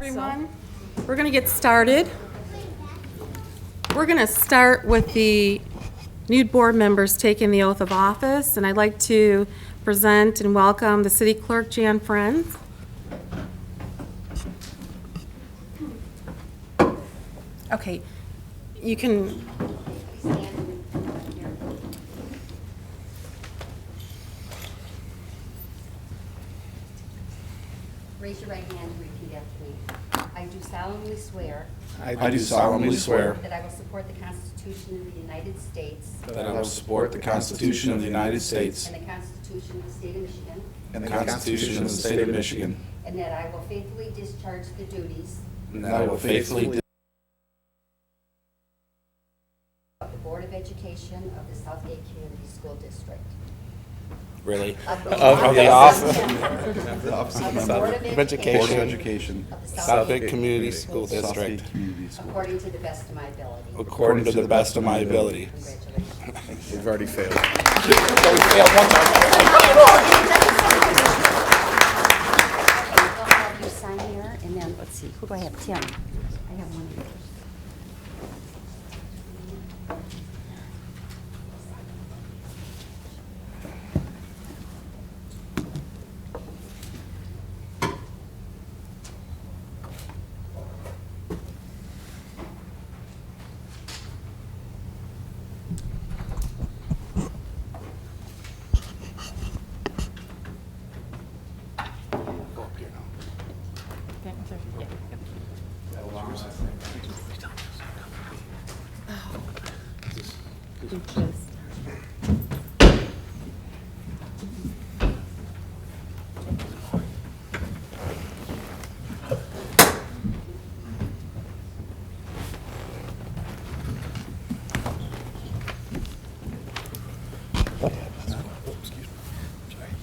Everyone, we're going to get started. We're going to start with the new board members taking the oath of office, and I'd like to present and welcome the City Clerk, Jan Friends. Okay, you can. Raise your right hand and repeat after me. I do solemnly swear I do solemnly swear that I will support the Constitution of the United States that I will support the Constitution of the United States and the Constitution of the State of Michigan, and the Constitution of the State of Michigan, and that I will faithfully discharge the duties and that I will faithfully of the Board of Education of the Southgate Community School District. really Of the office of the Board of of Education Education, of the Southgate Community School District, according to the best of my ability. according to the best of my ability. Congratulations. We've already failed. I'll have you sign here, and then, let's see, who do I have? Tim. I have one of yours.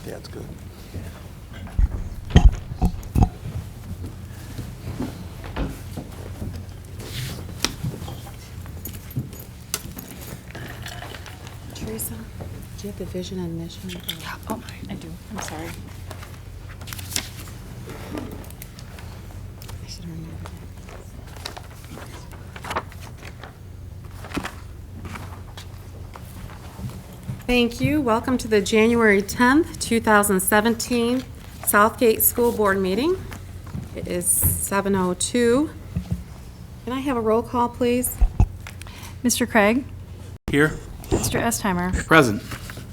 Dad's good. Teresa, do you have the vision and mission? Oh, I do. I'm sorry. I should remember that. Thank you. Welcome to the January 10th, 2017 Southgate School Board meeting. It is 7:02. Can I have a roll call, please? Mr. Craig, Here. Mr. Estheimer, Present.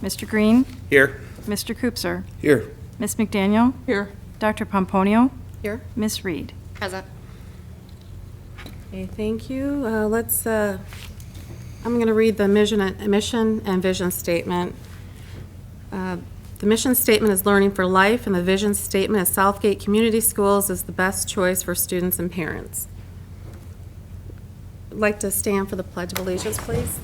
Mr. Green, Here. Mr. Koopser, Here. Ms. McDaniel, Here. Dr. Pomponio, Here. Ms. Reed. Present. Okay, thank you. I'm going to read the mission and vision statement. The mission statement is learning for life, and the vision statement is Southgate Community Schools is the best choice for students and parents. I'd like to stand for the Pledge of Allegiance, please.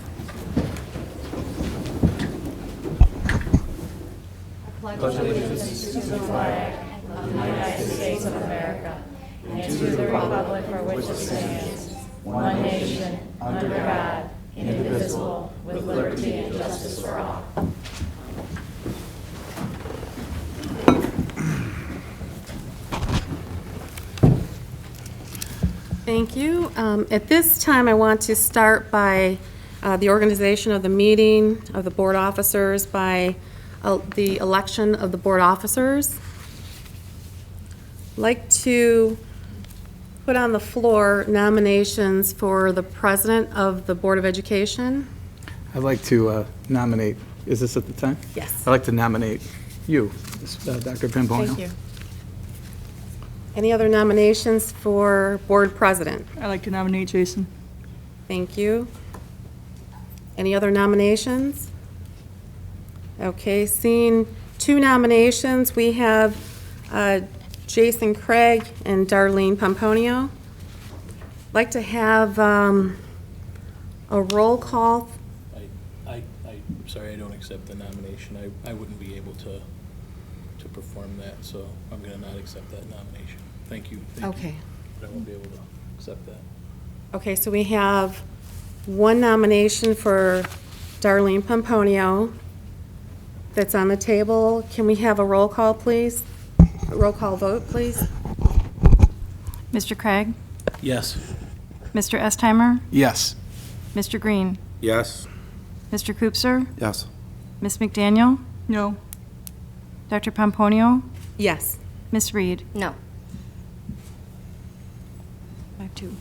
Thank you. At this time, I want to start by the organization of the meeting of the board officers by the election of the board officers. I'd like to put on the floor nominations for the president of the Board of Education. I'd like to nominate, is this at the time? Yes. I'd like to nominate you, Dr. Pomponio. Thank you. Any other nominations for board president? I'd like to nominate Jason. Thank you. Any other nominations? Okay, seeing two nominations, we have Jason Craig and Darlene Pomponio. I'd like to have a roll call. I'm sorry, I don't accept the nomination. I wouldn't be able to perform that, so I'm going to not accept that nomination. Thank you. Thank you. Okay. But I won't be able to accept that. Okay, so we have one nomination for Darlene Pomponio that's on the table. Can we have a roll call, please? A roll call vote, please? Mr. Craig, Yes. Mr. Estheimer, Yes. Mr. Green, Yes. Mr. Coopser, Yes. Ms. McDaniel, No. Dr. Pomponio, Yes. Ms. Reed. No. 5-2.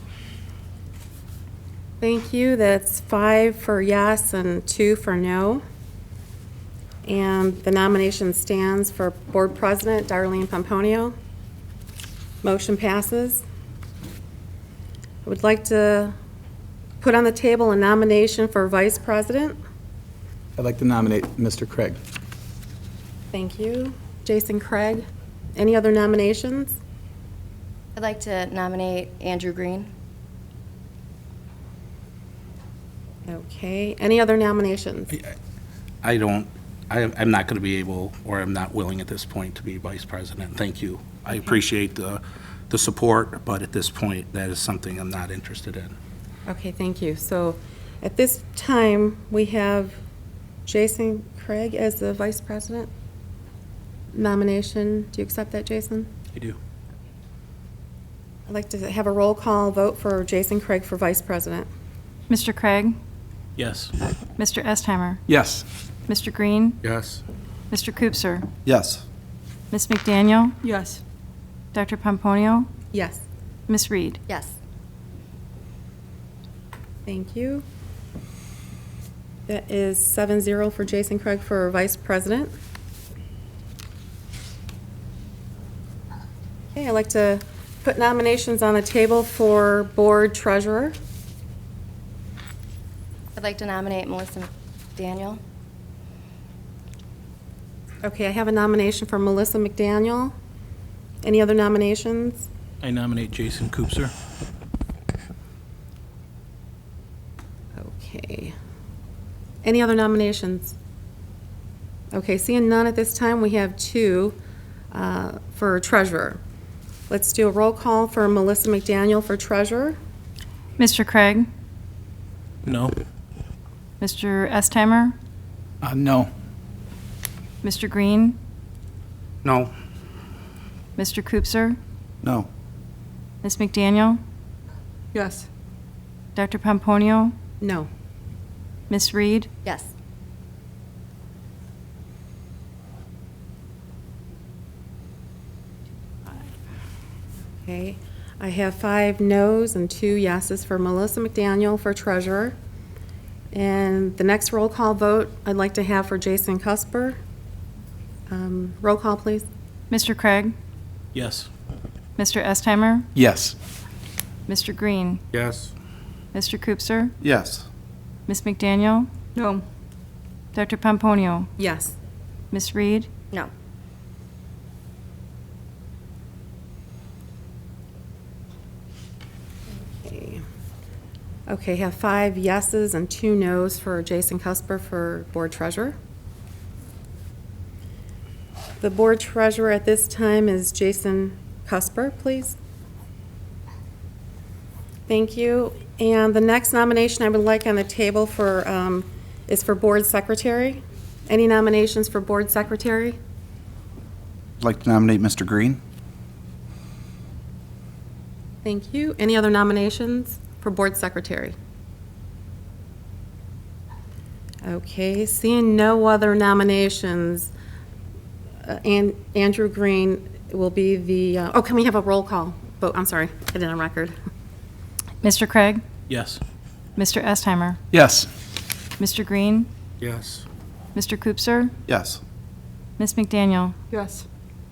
Thank you. That's 5 for yes and 2 for no. And the nomination stands for Board President Darlene Pomponio. Motion passes. I would like to put on the table a nomination for Vice President. I'd like to nominate Mr. Craig. Thank you. Jason Craig. Any other nominations? I'd like to nominate Andrew Green. Okay. Any other nominations? I'm not going to be able, or I'm not willing at this point to be vice president. Thank you. I appreciate the support, but at this point, that is something I'm not interested in. Okay, thank you. So at this time, we have Jason Craig as the Vice President nomination. Do you accept that, Jason? I do. I'd like to have a roll call vote for Jason Craig for Vice President. Mr. Craig, Yes. Mr. Estheimer, Yes. Mr. Green, Yes. Mr. Coopser, Yes. Ms. McDaniel, Yes. Dr. Pomponio, Yes, Ms. Reed. Yes. thank you. That is 7-0 for Jason Craig for Vice President. Okay, I'd like to put nominations on the table for Board Treasurer. I'd like to nominate Melissa McDaniel. Okay, I have a nomination for Melissa McDaniel. Any other nominations? I nominate Jason Coopser. Okay. Any other nominations? Okay, seeing none at this time, we have 2 for treasurer. Let's do a roll call for Melissa McDaniel for treasurer. Mr. Craig, No. Mr. Estheimer, No. Mr. Green, No. Mr. Coopser, No. Ms. McDaniel, Yes. Dr. Pomponio, No. Ms. Reed. Yes. Okay, I have 5 noes and 2 yeses for Melissa McDaniel for treasurer. And the next roll call vote I'd like to have for Jason Cusper. Roll call, please. Mr. Craig, Yes. Mr. Estheimer, Yes. Mr. Green, Yes. Mr. Coopser, Yes. Ms. McDaniel, No. Dr. Pomponio, Yes. Ms. Reed. No. Okay. Okay, have 5 yeses and 2 noes for Jason Cusper for board treasurer. The board treasurer at this time is Jason Cusper, please. Thank you. And the next nomination I would like on the table for, is for board secretary. Any nominations for board secretary? I'd like to nominate Mr. Green. Thank you. Any other nominations for board secretary? Okay, seeing no other nominations, Andrew Green will be the, oh, can we have a roll call vote? I'm sorry, get it on record. Mr. Craig, Yes. Mr. Estheimer, Yes. Mr. Green, Yes. Mr. Coopser, Yes. Ms. McDaniel, Yes.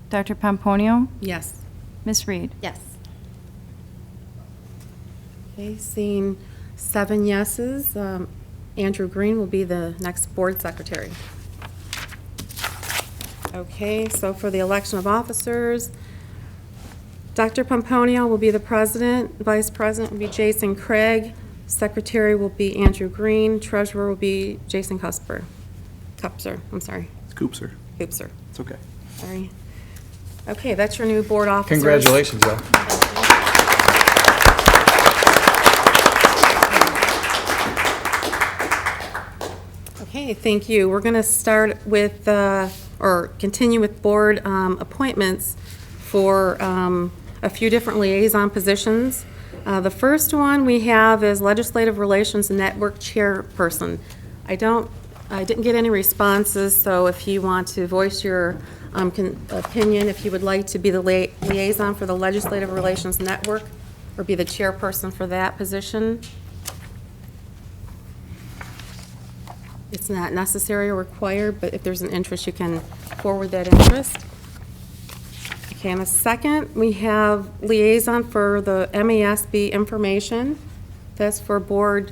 Dr. Pomponio, Yes. Ms. Reed. Yes. Okay, seeing 7 yeses, Andrew Green will be the next board secretary. Okay, so for the election of officers, Dr. Pomponio will be the president, vice president will be Jason Craig, secretary will be Andrew Green, treasurer will be Jason Cupser, I'm sorry, It's Coopser. Coopser, It's okay. sorry. Okay, that's your new board officers. Congratulations, Joe. Okay, thank you. We're going to start with, or continue with board appointments for a few different liaison positions. The first one we have is Legislative Relations Network Chairperson. I didn't get any responses, so if you want to voice your opinion, if you would like to be the liaison for the Legislative Relations Network, or be the chairperson for that position. It's not necessary or required, but if there's an interest, you can forward that interest. Okay, and the second, we have liaison for the MASB information. That's for board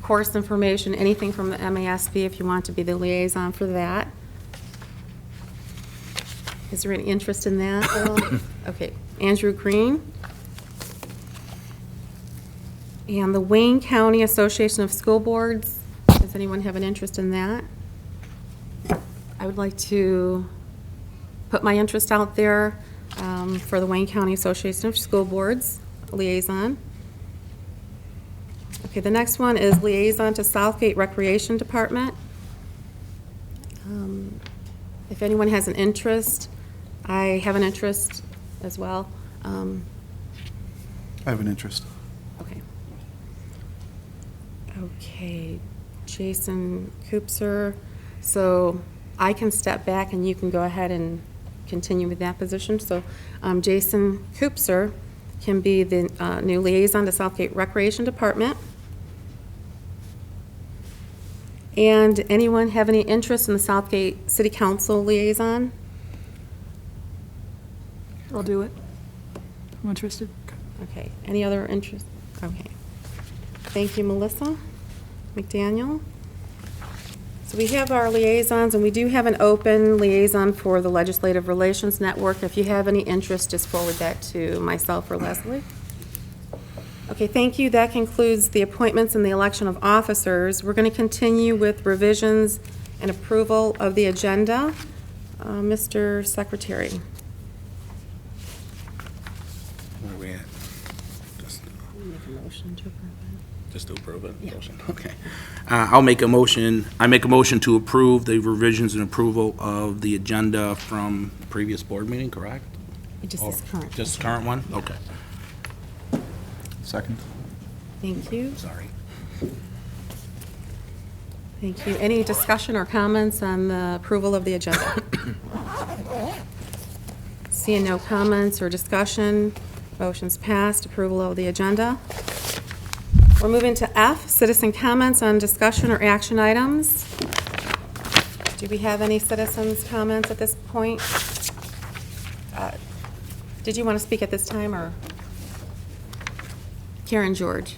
course information, anything from the MASB if you want to be the liaison for that. Is there any interest in that at all? Okay, Andrew Green. And the Wayne County Association of School Boards, does anyone have an interest in that? I would like to put my interest out there for the Wayne County Association of School Boards liaison. Okay, the next one is liaison to Southgate Recreation Department. If anyone has an interest, I have an interest as well. I have an interest. Okay. Okay, Jason Koopser. So I can step back and you can go ahead and continue with that position. So Jason Koopser can be the new liaison to Southgate Recreation Department. And anyone have any interest in the Southgate City Council liaison? I'll do it. I'm interested. Okay, any other interest? Okay. Thank you, Melissa McDaniel. So we have our liaisons, and we do have an open liaison for the Legislative Relations Network. If you have any interest, just forward that to myself or Leslie. Okay, thank you. That concludes the appointments and the election of officers. We're going to continue with revisions and approval of the agenda. Mr. Secretary. Where are we at? Make a motion to approve it. Just to approve it? Yeah. Motion, okay. I'll make a motion, I make a motion to approve the revisions and approval of the agenda from previous board meeting, correct? Just this current. Just current one? Okay, Second. Thank you. sorry. Thank you. Any discussion or comments on the approval of the agenda? Seeing no comments or discussion, motion's passed. Approval of the agenda. We're moving to F, citizen comments on discussion or action items. Do we have any citizens' comments at this point? Did you want to speak at this time, or? Karen George.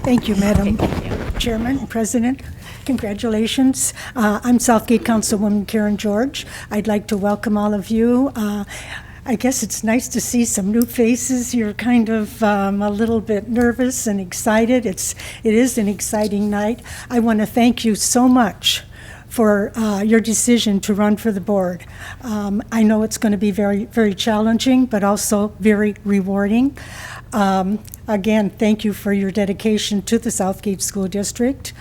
Thank you, Madam Okay, thank you. Chairman, President. Congratulations. I'm Southgate Councilwoman Karen George. I'd like to welcome all of you. I guess it's nice to see some new faces. You're kind of a little bit nervous and excited. It is an exciting night. I want to thank you so much for your decision to run for the board. I know it's going to be very, very challenging, but also very rewarding. Again, thank you for your dedication to the Southgate School District.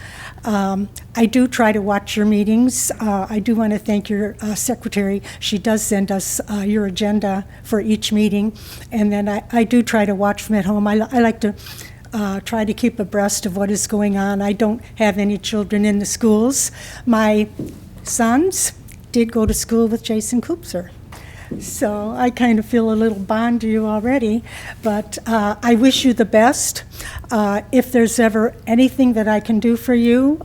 I do try to watch your meetings. I do want to thank your secretary. She does send us your agenda for each meeting, and then I do try to watch from at home. I like to try to keep abreast of what is going on. I don't have any children in the schools. My sons did go to school with Jason Koopser. So I kind of feel a little bond to you already, but I wish you the best. If there's ever anything that I can do for you,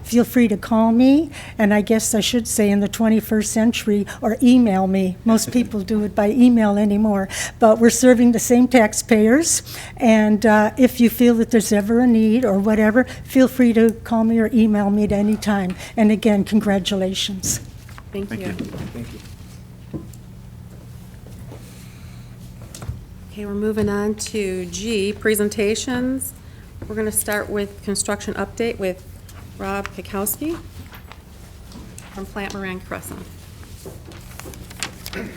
feel free to call me, and I guess I should say in the 21st century, or email me. Most people do it by email anymore, but we're serving the same taxpayers, and if you feel that there's ever a need or whatever, feel free to call me or email me at any time. And again, congratulations. Thank you. Thank you. Okay, we're moving on to G, presentations. We're going to start with construction update with Rob Kikowski from Plant Moran Crescent. Good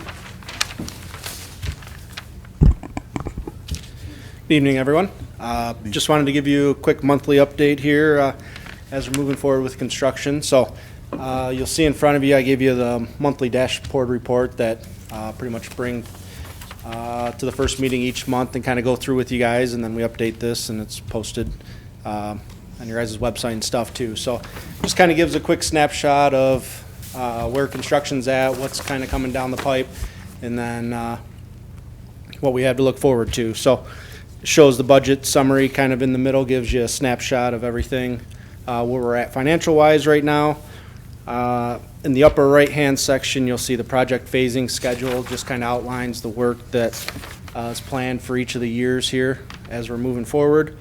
evening, everyone. Just wanted to give you a quick monthly update here as we're moving forward with construction. So you'll see in front of you, I gave you the monthly dashboard report that pretty much brings to the first meeting each month and kind of go through with you guys, and then we update this, and it's posted on your guys' website and stuff too. So just kind of gives a quick snapshot of where construction's at, what's kind of coming down the pipe, and then what we have to look forward to. So it shows the budget summary kind of in the middle, gives you a snapshot of everything, where we're at financial-wise right now. In the upper right-hand section, you'll see the project phasing schedule, just kind of outlines the work that is planned for each of the years here as we're moving forward.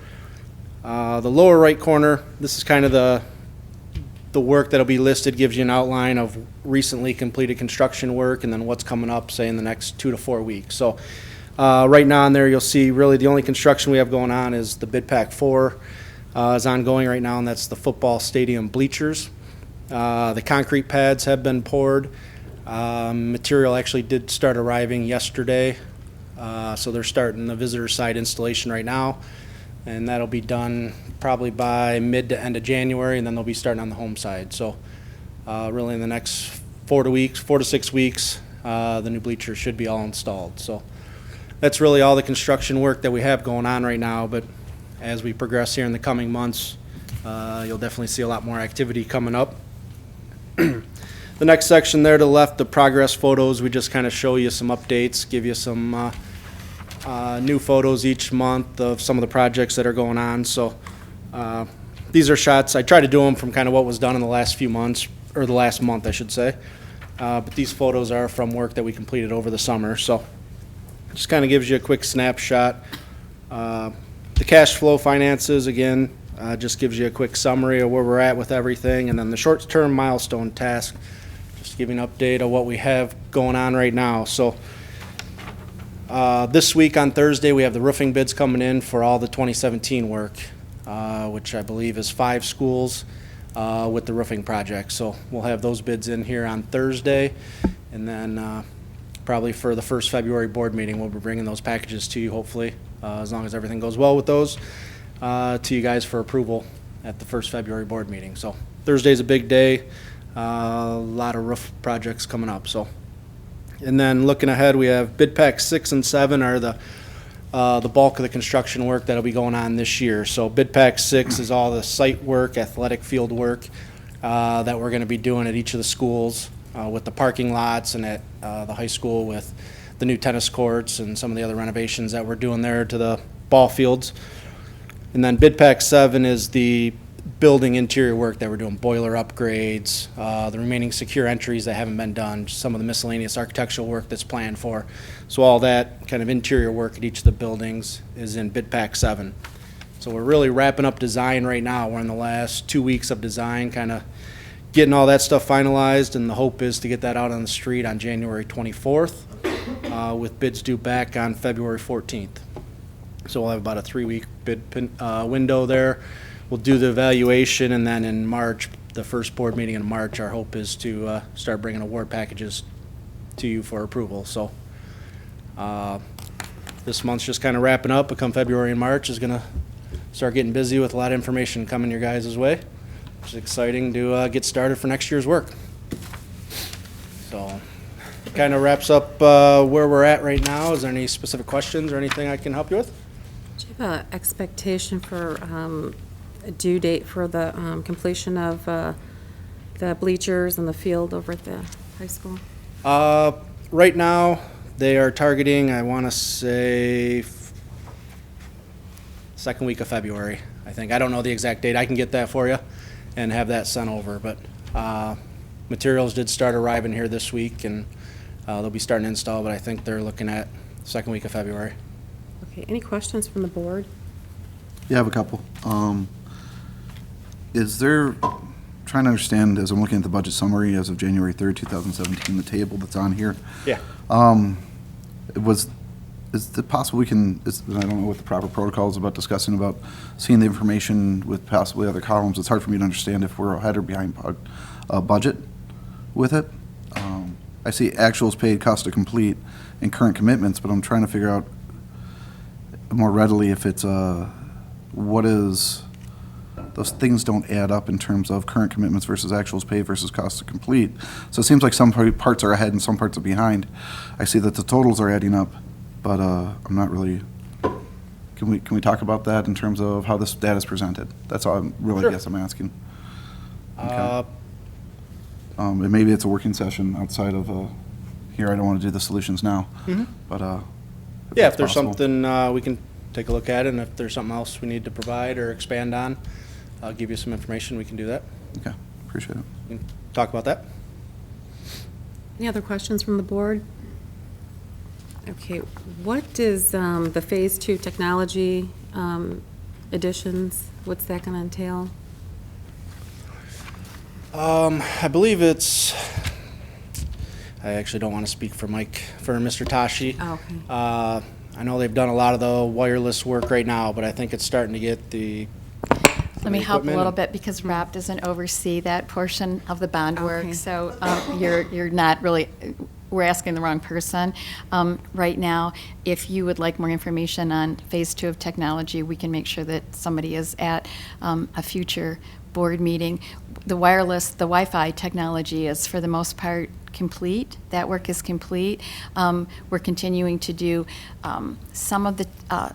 The lower right corner, this is kind of the work that'll be listed, gives you an outline of recently completed construction work and then what's coming up, say, in the next 2 to 4 weeks. So right now in there, you'll see really the only construction we have going on is the Bid Pack 4 is ongoing right now, and that's the football stadium bleachers. The concrete pads have been poured. Material actually did start arriving yesterday, so they're starting the visitor side installation right now, and that'll be done probably by mid to end of January, and then they'll be starting on the home side. So really in the next 4 to 6 weeks, the new bleachers should be all installed. So that's really all the construction work that we have going on right now, but as we progress here in the coming months, you'll definitely see a lot more activity coming up. The next section there to the left, the progress photos, we just kind of show you some updates, give you some new photos each month of some of the projects that are going on. So these are shots, I try to do them from kind of what was done in the last few months, or the last month I should say. But these photos are from work that we completed over the summer. So just kind of gives you a quick snapshot. The cash flow finances, again, just gives you a quick summary of where we're at with everything. And then the short-term milestone task, just giving an update of what we have going on right now. So this week on Thursday, we have the roofing bids coming in for all the 2017 work, which I believe is 5 schools with the roofing project. So we'll have those bids in here on Thursday. And then probably for the first February board meeting, we'll be bringing those packages to you, hopefully, as long as everything goes well with those. To you guys for approval at the first February board meeting. So Thursday's a big day, a lot of roof projects coming up. So, and then looking ahead, we have Bid Pack 6 and 7 are the bulk of the construction work that'll be going on this year. So Bid Pack 6 is all the site work, athletic field work that we're going to be doing at each of the schools with the parking lots, and at the high school with the new tennis courts and some of the other renovations that we're doing there to the ball fields. And then Bid Pack 7 is the building interior work that we're doing, boiler upgrades, the remaining secure entries that haven't been done, some of the miscellaneous architectural work that's planned for. So all that kind of interior work at each of the buildings is in Bid Pack 7. So we're really wrapping up design right now. We're in the last 2 weeks of design, kind of getting all that stuff finalized, and the hope is to get that out on the street on January 24th, with bids due back on February 14th. So we'll have about a 3-week bid window there. We'll do the evaluation, and then in March, the first board meeting in March, our hope is to start bringing award packages to you for approval. So this month's just kind of wrapping up, but come February and March is going to start getting busy with a lot of information coming your guys' way, which is exciting to get started for next year's work. So kind of wraps up where we're at right now. Is there any specific questions or anything I can help you with? Do you have an expectation for a due date for the completion of the bleachers and the field over at the high school? Right now, they are targeting, I want to say, second week of February, I think. I don't know the exact date. I can get that for you and have that sent over. But materials did start arriving here this week, and they'll be starting to install, but I think they're looking at second week of February. Okay, any questions from the board? Yeah, I have a couple. Is there, trying to understand, as I'm looking at the budget summary as of January 3rd, 2017, the table that's on here, Yeah. is it possible we can, I don't know what the proper protocol is about discussing about seeing the information with possibly other columns. It's hard for me to understand if we're ahead or behind budget with it. I see actuals paid, cost to complete, and current commitments, but I'm trying to figure out more readily if it's what is, those things don't add up in terms of current commitments versus actuals paid versus cost to complete. So it seems like some parts are ahead and some parts are behind. I see that the totals are adding up, but I'm not really, can we talk about that in terms of how this data is presented? That's all I'm really, Sure. guess I'm asking. Uh, And maybe it's a working session outside of, here, I don't want to do the solutions now, but, Yeah, that's if there's possible. something, we can take a look at it, and if there's something else we need to provide or expand on, I'll give you some information, we can do that. Okay, appreciate it. We can talk about that. Any other questions from the board? Okay, what is the Phase 2 technology additions, what's that going to entail? I believe it's, I actually don't want to speak for Mr. Tashi. Oh, okay. I know they've done a lot of the wireless work right now, but I think it's starting to get the. Let me help a equipment little and- bit because Rob doesn't oversee that portion of the bond Okay. work. So you're not really, we're asking the wrong person. Right now, if you would like more information on Phase 2 of technology, we can make sure that somebody is at a future board meeting. The wireless, the Wi-Fi technology is for the most part complete. That work is complete. We're continuing to do some of the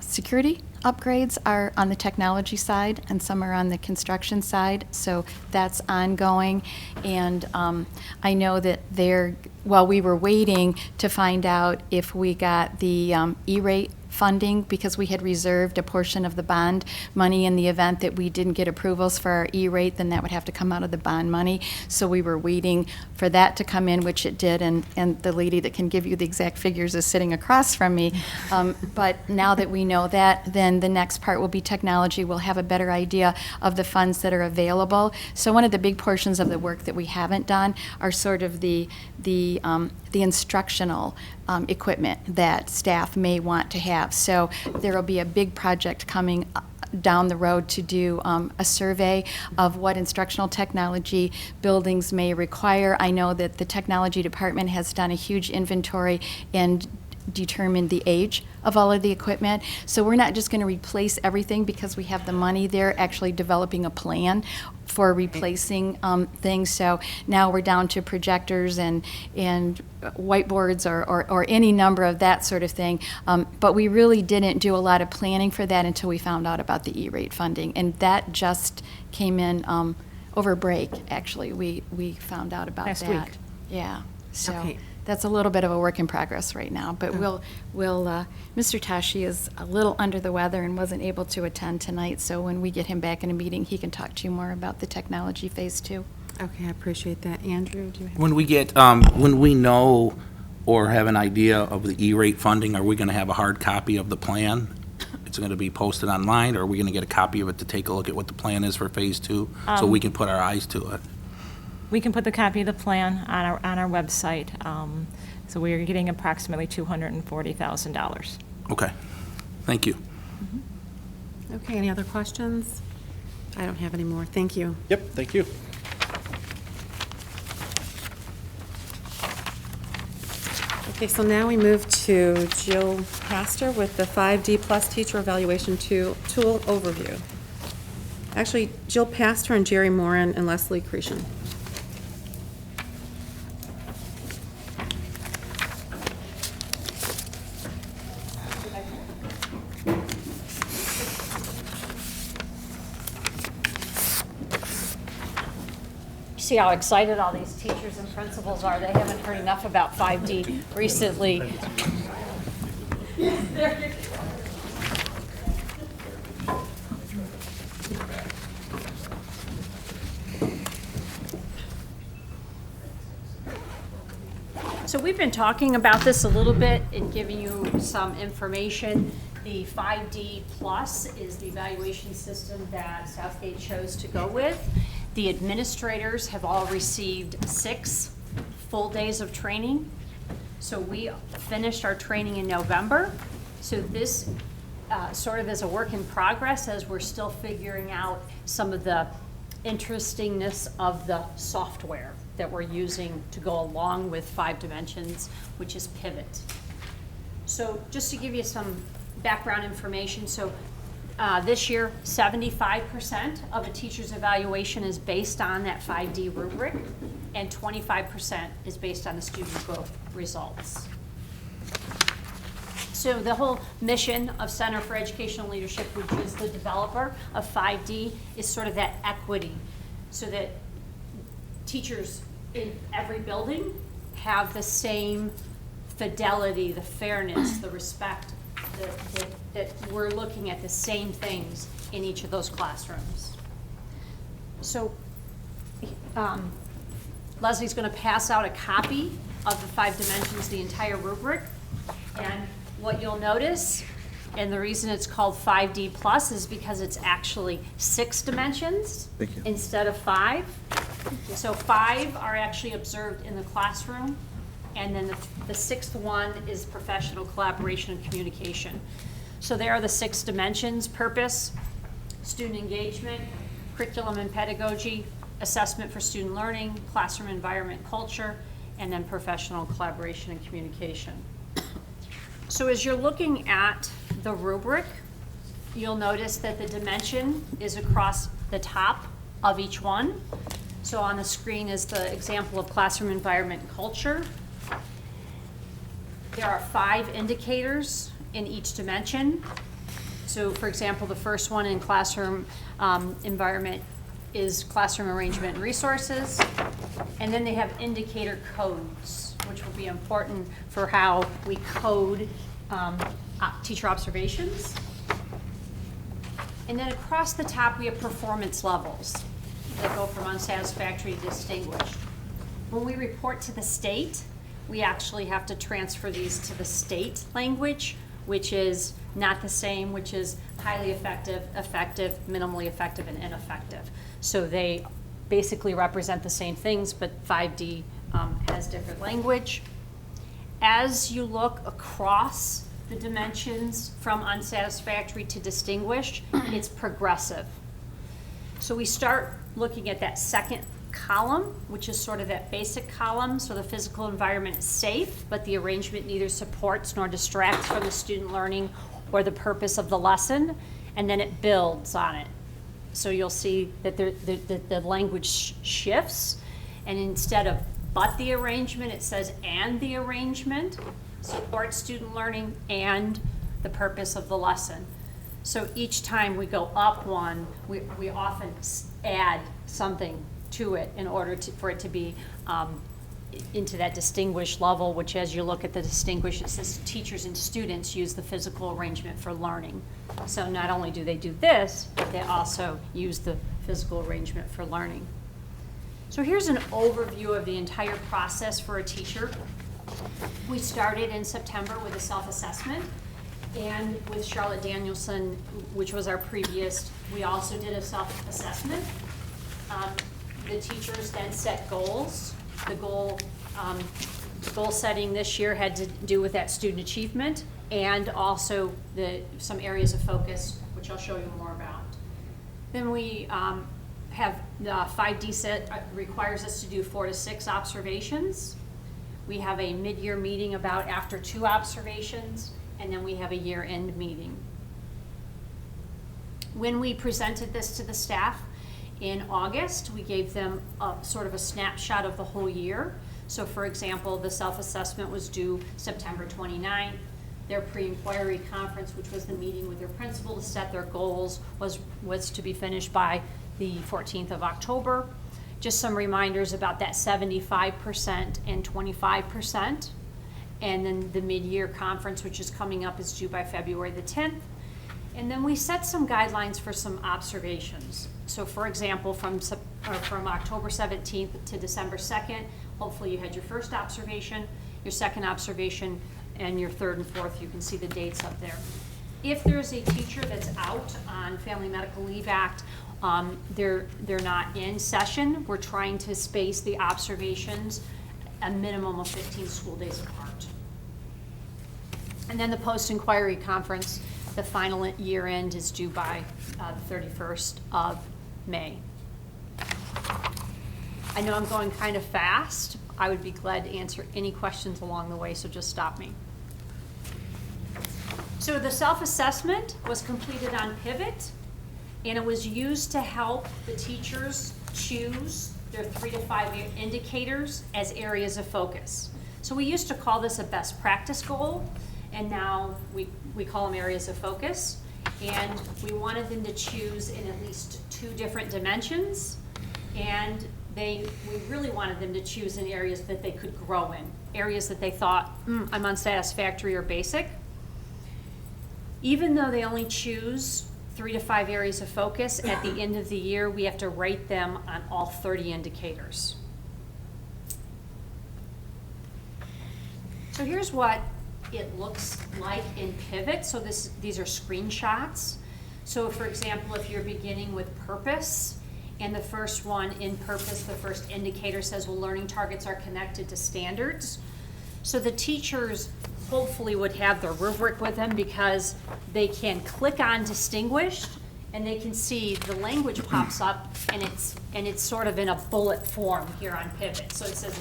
security upgrades are on the technology side and some are on the construction side. So that's ongoing. And I know that while we were waiting to find out if we got the E-rate funding, because we had reserved a portion of the bond money in the event that we didn't get approvals for our E-rate, then that would have to come out of the bond money. So we were waiting for that to come in, which it did, and the lady that can give you the exact figures is sitting across from me. But now that we know that, then the next part will be technology. We'll have a better idea of the funds that are available. So one of the big portions of the work that we haven't done are sort of the instructional equipment that staff may want to have. So there will be a big project coming down the road to do a survey of what instructional technology buildings may require. I know that the technology department has done a huge inventory and determined the age of all of the equipment. So we're not just going to replace everything because we have the money. They're actually developing a plan for replacing things. So now we're down to projectors and whiteboards or any number of that sort of thing. But we really didn't do a lot of planning for that until we found out about the E-rate funding. And that just came in over break, actually. We found out about Last that. week. Yeah. So Okay. that's a little bit of a work in progress right now. But Mr. Tashi is a little under the weather and wasn't able to attend tonight. So when we get him back in a meeting, he can talk to you more about the technology Phase 2. Okay, I appreciate that. Andrew, do you have? When we know or have an idea of the E-rate funding, are we going to have a hard copy of the plan? It's going to be posted online, or are we going to get a copy of it to take a look at what the plan is for Phase 2, so we can put our eyes to it? We can put the copy of the plan on our website. So we are getting approximately $240,000. Okay, thank you. Okay, any other questions? I don't have any more. Thank you. Yep, thank you. Okay, so now we move to Jill Pastor with the 5D Plus Teacher Evaluation Tool Overview. Actually, Jill Pastor and Jerry Moran and Leslie Cretion. See how excited all these teachers and principals are. They haven't heard enough about 5D recently. So we've been talking about this a little bit and giving you some information. The 5D Plus is the evaluation system that Southgate chose to go with. The administrators have all received 6 full days of training. So we finished our training in November. So this sort of is a work in progress as we're still figuring out some of the interestingness of the software that we're using to go along with 5 Dimensions, which is Pivot. So just to give you some background information, so this year, 75% of a teacher's evaluation is based on that 5D rubric, and 25% is based on the student growth results. So the whole mission of Center for Educational Leadership, which is the developer of 5D, is sort of that equity, so that teachers in every building have the same fidelity, the fairness, the respect, that we're looking at the same things in each of those classrooms. So Leslie's going to pass out a copy of the 5 dimensions, the entire rubric. And what you'll notice, and the reason it's called 5D plus is because it's actually 6 dimensions instead of 5. So 5 are actually observed in the classroom, and then the 6th one is professional collaboration and communication. So there are the 6 dimensions: purpose, student engagement, curriculum and pedagogy, assessment for student learning, classroom environment culture, and then professional collaboration and communication. So as you're looking at the rubric, you'll notice that the dimension is across the top of each one. So on the screen is the example of classroom environment and culture. There are 5 indicators in each dimension. So for example, the first one in classroom environment is classroom arrangement and resources. And then they have indicator codes, which will be important for how we code teacher observations. And then across the top, we have performance levels that go from unsatisfactory to distinguished. When we report to the state, we actually have to transfer these to the state language, which is not the same, which is highly effective, effective, minimally effective, and ineffective. So they basically represent the same things, but 5D has different language. As you look across the dimensions from unsatisfactory to distinguished, it's progressive. So we start looking at that second column, which is sort of that basic column. So the physical environment is safe, but the arrangement neither supports nor distracts from the student learning or the purpose of the lesson, and then it builds on it. So you'll see that the language shifts, and instead of but the arrangement, it says and the arrangement supports student learning and the purpose of the lesson. So each time we go up one, we often add something to it in order for it to be into that distinguished level, which as you look at the distinguished, it says teachers and students use the physical arrangement for learning. So not only do they do this, but they also use the physical arrangement for learning. So here's an overview of the entire process for a teacher. We started in September with a self-assessment, and with Charlotte Danielson, which was our previous, we also did a self-assessment. The teachers then set goals. The goal setting this year had to do with that student achievement and also some areas of focus, which I'll show you more about. Then we have the 5D set requires us to do 4 to 6 observations. We have a mid-year meeting about after 2 observations, and then we have a year-end meeting. When we presented this to the staff in August, we gave them sort of a snapshot of the whole year. So for example, the self-assessment was due September 29th. Their pre-inquiry conference, which was the meeting with their principal to set their goals, was to be finished by the 14th of October. Just some reminders about that 75% and 25%. And then the mid-year conference, which is coming up, is due by February the 10th. And then we set some guidelines for some observations. So for example, from October 17th to December 2nd, hopefully you had your first observation, your second observation, and your third and fourth. You can see the dates up there. If there's a teacher that's out on Family Medical Leave Act, they're not in session, we're trying to space the observations a minimum of 15 school days apart. And then the post-inquiry conference, the final year end is due by the 31st of May. I know I'm going kind of fast. I would be glad to answer any questions along the way, so just stop me. So the self-assessment was completed on Pivot, and it was used to help the teachers choose their 3 to 5 indicators as areas of focus. So we used to call this a best practice goal, and now we call them areas of focus. And we wanted them to choose in at least 2 different dimensions, and we really wanted them to choose in areas that they could grow in, areas that they thought, I'm unsatisfactory or basic. Even though they only choose 3 to 5 areas of focus, at the end of the year, we have to rate them on all 30 indicators. So here's what it looks like in Pivot. So these are screenshots. So for example, if you're beginning with purpose, and the first one in purpose, the first indicator says, well, learning targets are connected to standards. So the teachers hopefully would have their rubric with them, because they can click on distinguished and they can see the language pops up, and it's sort of in a bullet form here on Pivot. So it says,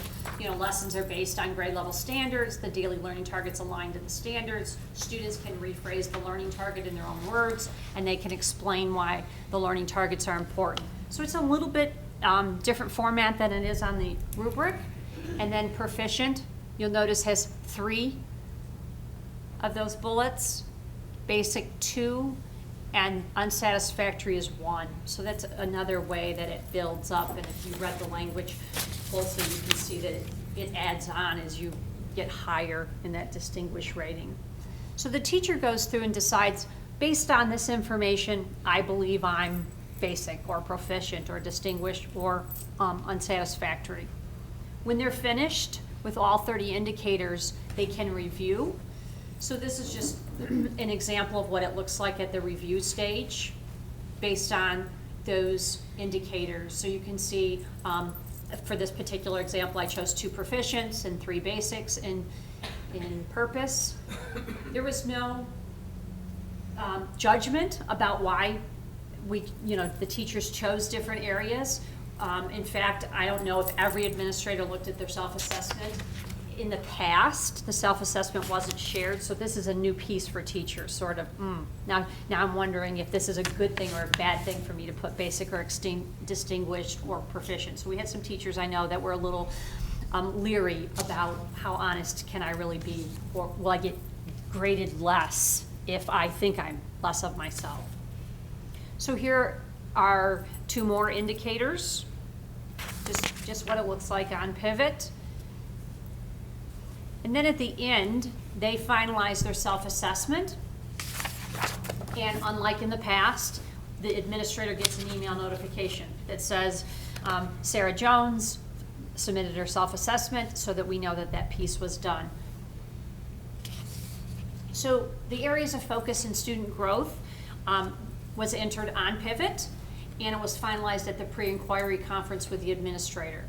lessons are based on grade level standards, the daily learning targets aligned to the standards, students can rephrase the learning target in their own words, and they can explain why the learning targets are important. So it's a little bit different format than it is on the rubric. And then proficient, you'll notice, has 3 of those bullets, basic 2, and unsatisfactory is 1. So that's another way that it builds up, and if you read the language closely, you can see that it adds on as you get higher in that distinguished rating. So the teacher goes through and decides, based on this information, I believe I'm basic or proficient or distinguished or unsatisfactory. When they're finished with all 30 indicators, they can review. So this is just an example of what it looks like at the review stage based on those indicators. So you can see, for this particular example, I chose 2 proficients and 3 basics in purpose. There was no judgment about why the teachers chose different areas. In fact, I don't know if every administrator looked at their self-assessment. In the past, the self-assessment wasn't shared, so this is a new piece for teachers, sort of, Now I'm wondering if this is a good thing or a bad thing for me to put basic or distinguished or proficient. So we had some teachers I know that were a little leery about how honest can I really be, or will I get graded less if I think I'm less of myself. So here are 2 more indicators, just what it looks like on Pivot. And then at the end, they finalize their self-assessment. And unlike in the past, the administrator gets an email notification that says, Sarah Jones submitted her self-assessment, so that we know that that piece was done. So the areas of focus in student growth was entered on Pivot, and it was finalized at the pre-inquiry conference with the administrator.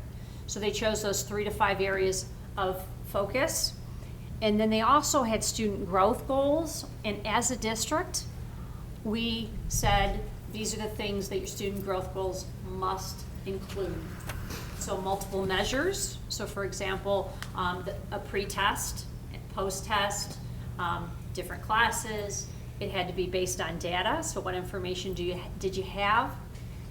So they chose those 3 to 5 areas of focus. And then they also had student growth goals, and as a district, we said these are the things that your student growth goals must include. So multiple measures, so for example, a pre-test, post-test, different classes. It had to be based on data, so what information did you have?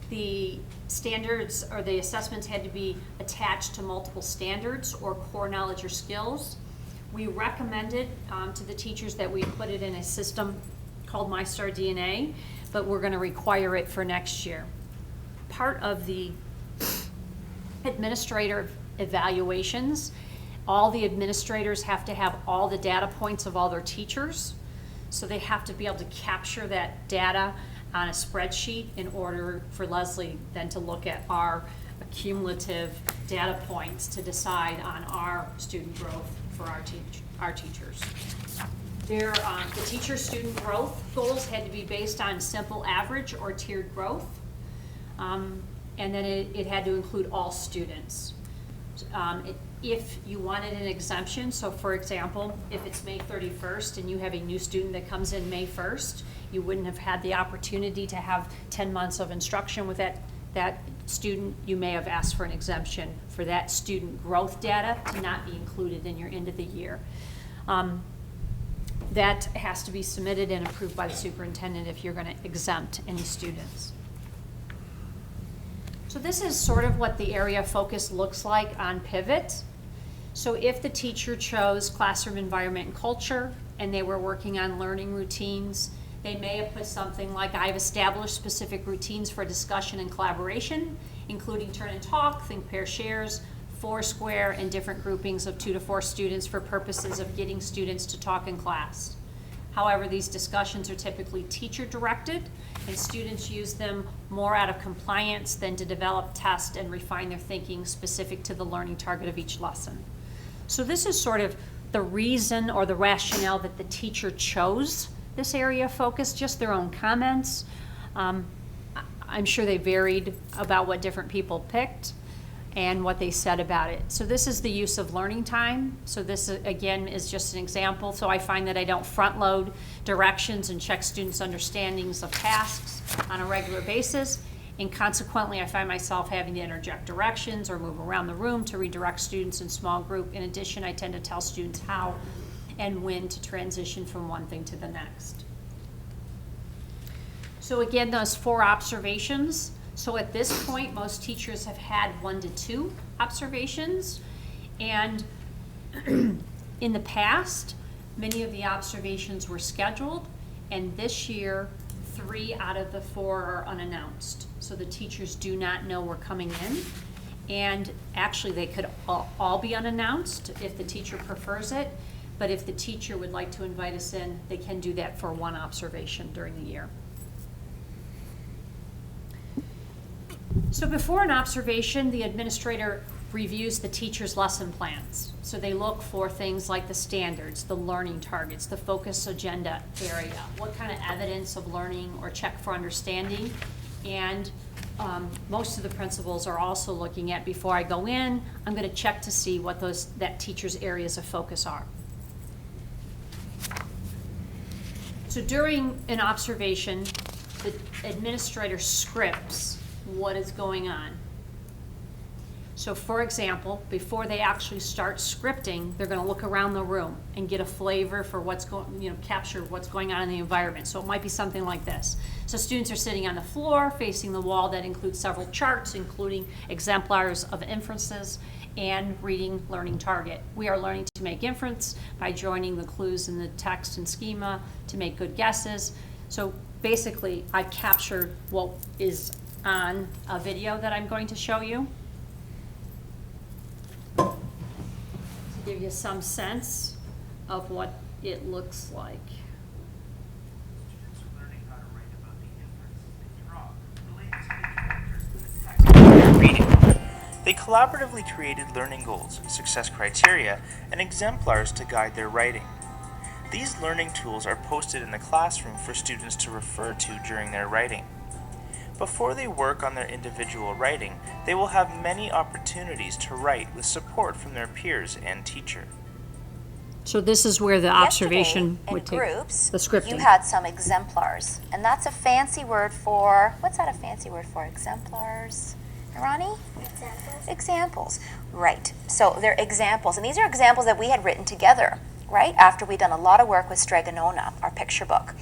The standards or the assessments had to be attached to multiple standards or core knowledge or skills. We recommended to the teachers that we put it in a system called MyStar DNA, but we're going to require it for next year. Part of the administrative evaluations, all the administrators have to have all the data points of all their teachers, so they have to be able to capture that data on a spreadsheet in order for Leslie then to look at our cumulative data points to decide on our student growth for our teachers. The teacher student growth goals had to be based on simple average or tiered growth, and then it had to include all students. If you wanted an exemption, so for example, if it's May 31st and you have a new student that comes in May 1st, you wouldn't have had the opportunity to have 10 months of instruction with that student. You may have asked for an exemption for that student growth data to not be included in your end of the year. That has to be submitted and approved by the superintendent if you're going to exempt any students. So this is sort of what the area of focus looks like on Pivot. So if the teacher chose classroom environment and culture, and they were working on learning routines, they may have put something like, I've established specific routines for discussion and collaboration, including turn and talk, think, pair, shares, Foursquare, and different groupings of 2 to 4 students for purposes of getting students to talk in class. However, these discussions are typically teacher-directed, and students use them more out of compliance than to develop, test, and refine their thinking specific to the learning target of each lesson. So this is sort of the reason or the rationale that the teacher chose this area of focus, just their own comments. I'm sure they varied about what different people picked and what they said about it. So this is the use of learning time. So this, again, is just an example. So I find that I don't front load directions and check students' understandings of tasks on a regular basis. And consequently, I find myself having to interject directions or move around the room to redirect students in small group. In addition, I tend to tell students how and when to transition from one thing to the next. So again, those 4 observations. So at this point, most teachers have had 1 to 2 observations. And in the past, many of the observations were scheduled. And this year, 3 out of the 4 are unannounced. So the teachers do not know we're coming in. And actually, they could all be unannounced if the teacher prefers it. But if the teacher would like to invite us in, they can do that for 1 observation during the year. So before an observation, the administrator reviews the teacher's lesson plans. So they look for things like the standards, the learning targets, the focus agenda area, what kind of evidence of learning or check for understanding. And most of the principals are also looking at, before I go in, I'm going to check to see what that teacher's areas of focus are. So during an observation, the administrator scripts what is going on. So for example, before they actually start scripting, they're going to look around the room and get a flavor for what's going, capture what's going on in the environment. So it might be something like this. So students are sitting on the floor facing the wall that includes several charts, including exemplars of inferences and reading learning target. We are learning to make inference by joining the clues in the text and schema to make good guesses. So basically, I captured what is on a video that I'm going to show you to give you some sense of what it looks like. Students are learning how to write about the inferences they draw related to the characters in the text they're reading. They collaboratively created learning goals, success criteria, and exemplars to guide their writing. These learning tools are posted in the classroom for students to refer to during their writing. Before they work on their individual writing, they will have many opportunities to write with support from their peers and teacher. So this is where the observation would take groups, the scripting. You had some exemplars, and that's a fancy word for, what's that a fancy word for? Exemplars? Ronnie? Examples. Examples, right. So they're examples, and these are examples that we had written together, right, after we'd done a lot of work with Stregonona, our picture book.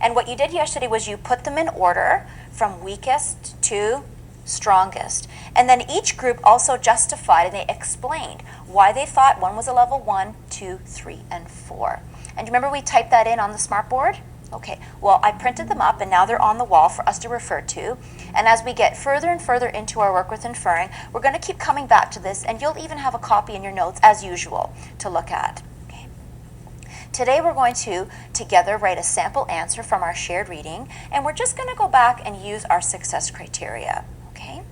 And what you did yesterday was you put them in order from weakest to strongest. And then each group also justified and they explained why they thought one was a level 1, 2, 3, and 4. And remember we typed that in on the smartboard? Okay, well I printed them up and now they're on the wall for us to refer to. And as we get further and further into our work with inferring, we're going to keep coming back to this, and you'll even have a copy in your notes as usual to look at. Today we're going to together write a sample answer from our shared reading, and we're just going to go back and use our success criteria, okay?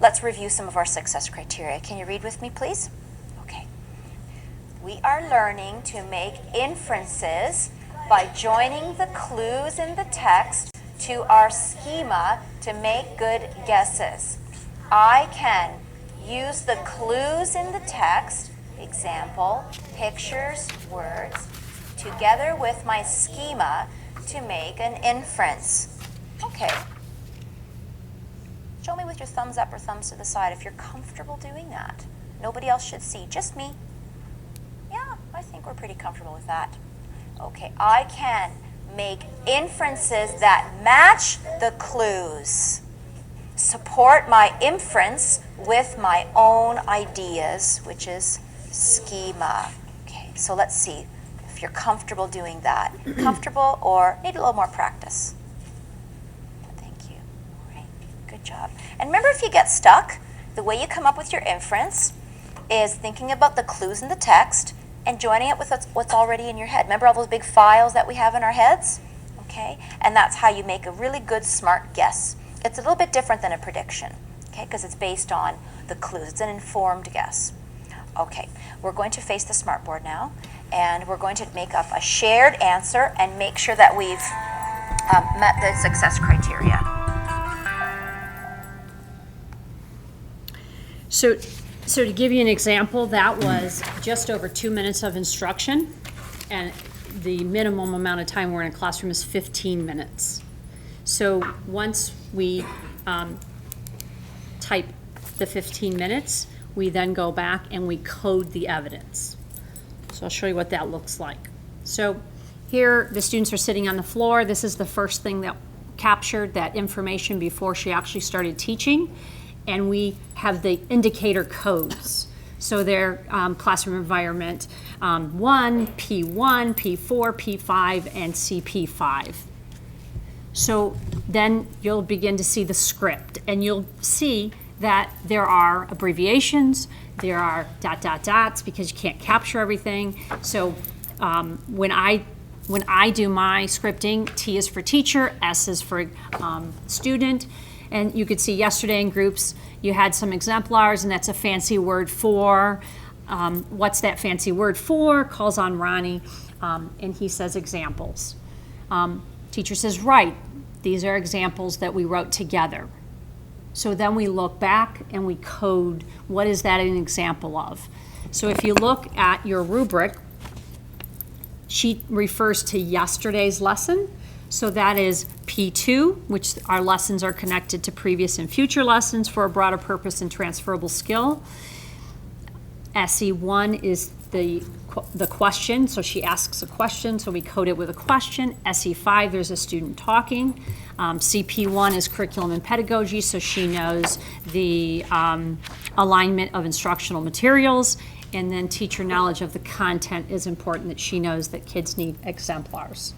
Let's review some of our success criteria. Can you read with me, please? Okay. We are learning to make inferences by joining the clues in the text to our schema to make good guesses. I can use the clues in the text, example, pictures, words, together with my schema to make an inference. Okay. Show me with your thumbs up or thumbs to the side if you're comfortable doing that. Nobody else should see, just me. Yeah, I think we're pretty comfortable with that. Okay, I can make inferences that match the clues. Support my inference with my own ideas, which is schema. Okay, so let's see. if you're comfortable doing that. Comfortable or maybe a little more practice. Thank you. All right, good job. And remember, if you get stuck, the way you come up with your inference is thinking about the clues in the text and joining it with what's already in your head. Remember all those big files that we have in our heads? Okay, and that's how you make a really good, smart guess. It's a little bit different than a prediction, okay, because it's based on the clues. It's an informed guess. Okay, we're going to face the smartboard now, and we're going to make up a shared answer and make sure that we've met the success criteria. So to give you an example, that was just over 2 minutes of instruction, and the minimum amount of time we're in a classroom is 15 minutes. So once we type the 15 minutes, we then go back and we code the evidence. So I'll show you what that looks like. So here the students are sitting on the floor. This is the first thing that captured that information before she actually started teaching. And we have the indicator codes. So their classroom environment 1, P1, P4, P5, and CP5. So then you'll begin to see the script, and you'll see that there are abbreviations, there are dots because you can't capture everything. So when I do my scripting, T is for teacher, S is for student. And you could see yesterday in groups, you had some exemplars, and that's a fancy word for. What's that fancy word for? Calls on Ronnie, and he says examples. Teacher says, right, these are examples that we wrote together. So then we look back and we code, what is that an example of? So if you look at your rubric, she refers to yesterday's lesson. So that is P2, which our lessons are connected to previous and future lessons for a broader purpose and transferable skill. SE1 is the question, so she asks a question, so we code it with a question. SE5, there's a student talking. CP1 is curriculum and pedagogy, so she knows the alignment of instructional materials. And then teacher knowledge of the content is important, that she knows that kids need exemplars.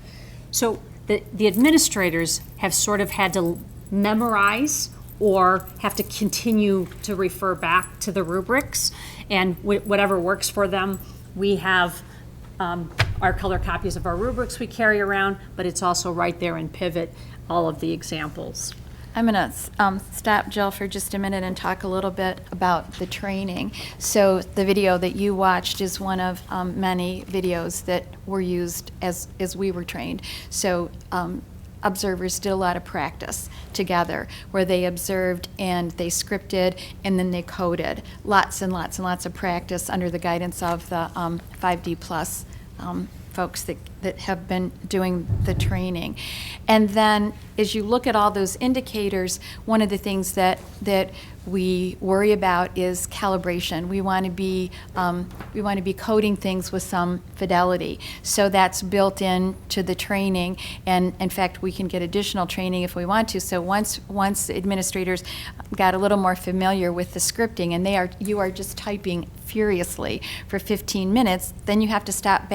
So the administrators have sort of had to memorize or have to continue to refer back to the rubrics, and whatever works for them. We have our color copies of our rubrics we carry around, but it's also right there in Pivot, all of the examples. I'm going to stop Jill for just a minute and talk a little bit about the training. So the video that you watched is one of many videos that were used as we were trained. So observers did a lot of practice together where they observed and they scripted and then they coded. Lots and lots and lots of practice under the guidance of the 5D Plus folks that have been doing the training. And then as you look at all those indicators, one of the things that we worry about is calibration. We want to be coding things with some fidelity. So that's built into the training, and in fact we can get additional training if we want to. So once administrators got a little more familiar with the scripting, and you are just typing furiously for 15 minutes, then you have to stop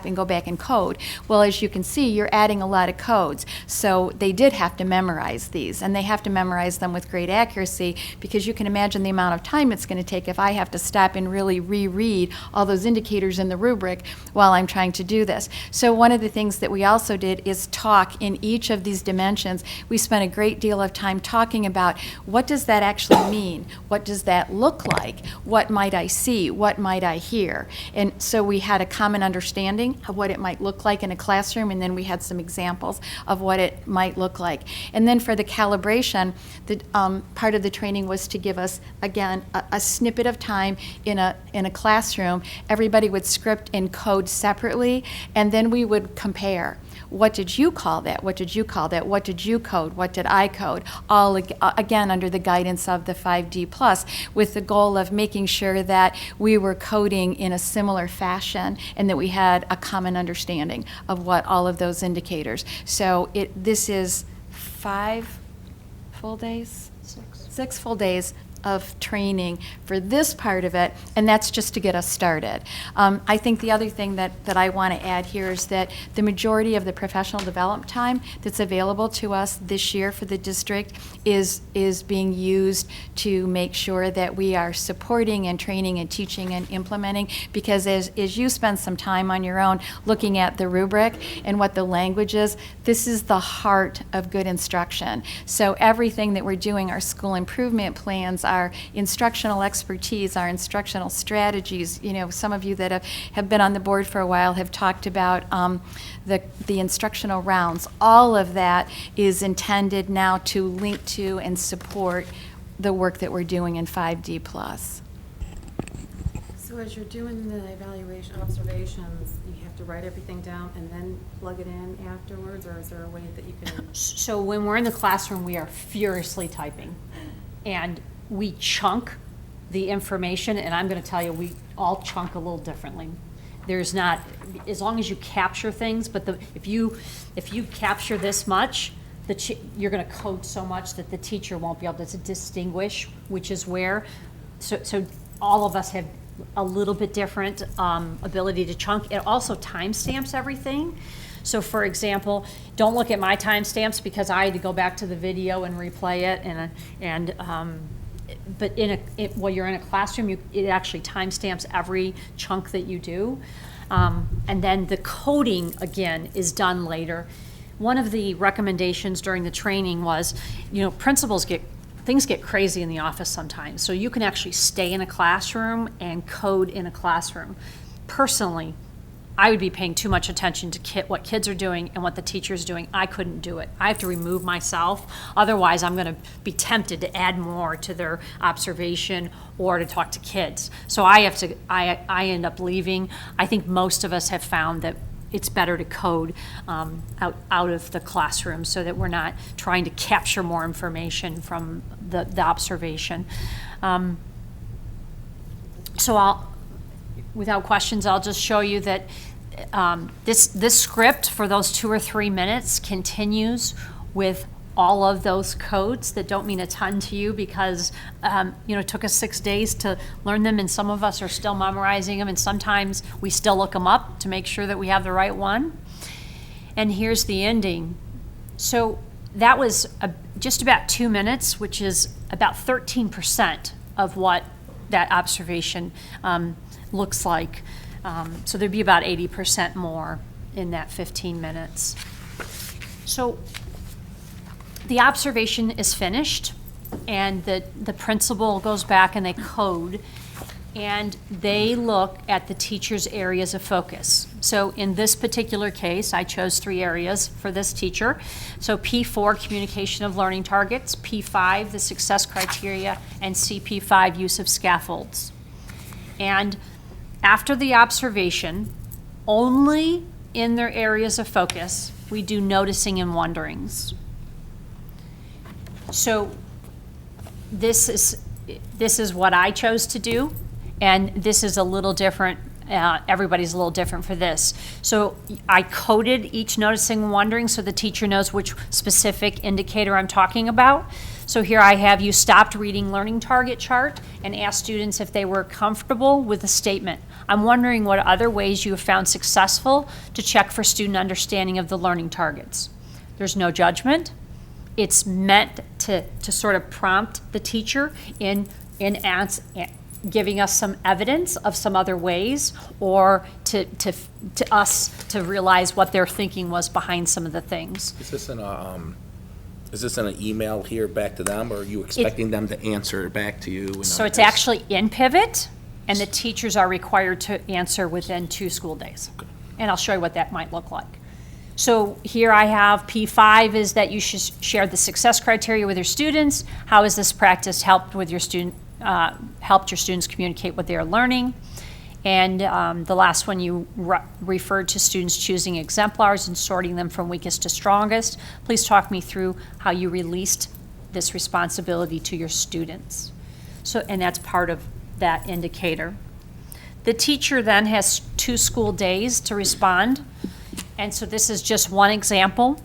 and go back and code. Well, as you can see, you're adding a lot of codes. So they did have to memorize these, and they have to memorize them with great accuracy, because you can imagine the amount of time it's going to take if I have to stop and really reread all those indicators in the rubric while I'm trying to do this. So one of the things that we also did is talk in each of these dimensions. We spent a great deal of time talking about what does that actually mean? What does that look like? What might I see? What might I hear? And so we had a common understanding of what it might look like in a classroom, and then we had some examples of what it might look like. And then for the calibration, part of the training was to give us, again, a snippet of time in a classroom. Everybody would script and code separately, and then we would compare. What did you call that? What did you call that? What did you code? What did I code? All again under the guidance of the 5D Plus, with the goal of making sure that we were coding in a similar fashion and that we had a common understanding of what all of those indicators. So this is 5 full days? 6 full days of training for this part of it, and that's just to get us started. I think the other thing that I want to add here is that the majority of the professional development time that's available to us this year for the district is being used to make sure that we are supporting and training and teaching and implementing, because as you spend some time on your own looking at the rubric and what the language is, this is the heart of good instruction. So everything that we're doing, our school improvement plans, our instructional expertise, our instructional strategies, some of you that have been on the board for a while have talked about the instructional rounds. All of that is intended now to link to and support the work that we're doing in 5D+. So as you're doing the evaluation observations, you have to write everything down and then plug it in afterwards, or is there a way that you can? So when we're in the classroom, we are furiously typing, and we chunk the information, and I'm going to tell you, we all chunk a little differently. There's not, as long as you capture things, but if you capture this much, you're going to code so much that the teacher won't be able to distinguish which is where. So all of us have a little bit different ability to chunk. It also timestamps everything. So for example, don't look at my timestamps because I had to go back to the video and replay it, but while you're in a classroom, it actually timestamps every chunk that you do. And then the coding, again, is done later. One of the recommendations during the training was, things get crazy in the office sometimes. So you can actually stay in a classroom and code in a classroom. Personally, I would be paying too much attention to what kids are doing and what the teacher's doing. I couldn't do it. I have to remove myself. Otherwise, I'm going to be tempted to add more to their observation or to talk to kids. So I end up leaving. I think most of us have found that it's better to code out of the classroom so that we're not trying to capture more information from the observation. Without questions, I'll just show you that this script for those 2 or 3 minutes continues with all of those codes that don't mean a ton to you because it took us 6 days to learn them, and some of us are still memorizing them, and sometimes we still look them up to make sure that we have the right one. And here's the ending. So that was just about 2 minutes, which is about 13% of what that observation looks like. So there'd be about 80% more in that 15 minutes. So the observation is finished, and the principal goes back and they code, and they look at the teacher's areas of focus. So in this particular case, I chose 3 areas for this teacher. So P4, communication of learning targets, P5, the success criteria, and CP5, use of scaffolds. And after the observation, only in their areas of focus, we do noticing and wonderings. So this is what I chose to do, and this is a little different. Everybody's a little different for this. So I coded each noticing and wondering so the teacher knows which specific indicator I'm talking about. So here I have you stopped reading learning target chart and asked students if they were comfortable with the statement. I'm wondering what other ways you have found successful to check for student understanding of the learning targets. There's no judgment. It's meant to sort of prompt the teacher in giving us some evidence of some other ways, or to us to realize what their thinking was behind some of the things. Is this in an email here back to them, or are you expecting them to answer it back to you? So it's actually in Pivot, and the teachers are required to answer within 2 school days. Okay. And I'll show you what that might look like. So here I have P5 is that you should share the success criteria with your students. How has this practice helped with your helped your students communicate what they are learning? And the last one, you referred to students choosing exemplars and sorting them from weakest to strongest. Please talk me through how you released this responsibility to your students. And that's part of that indicator. The teacher then has 2 school days to respond. And so this is just one example.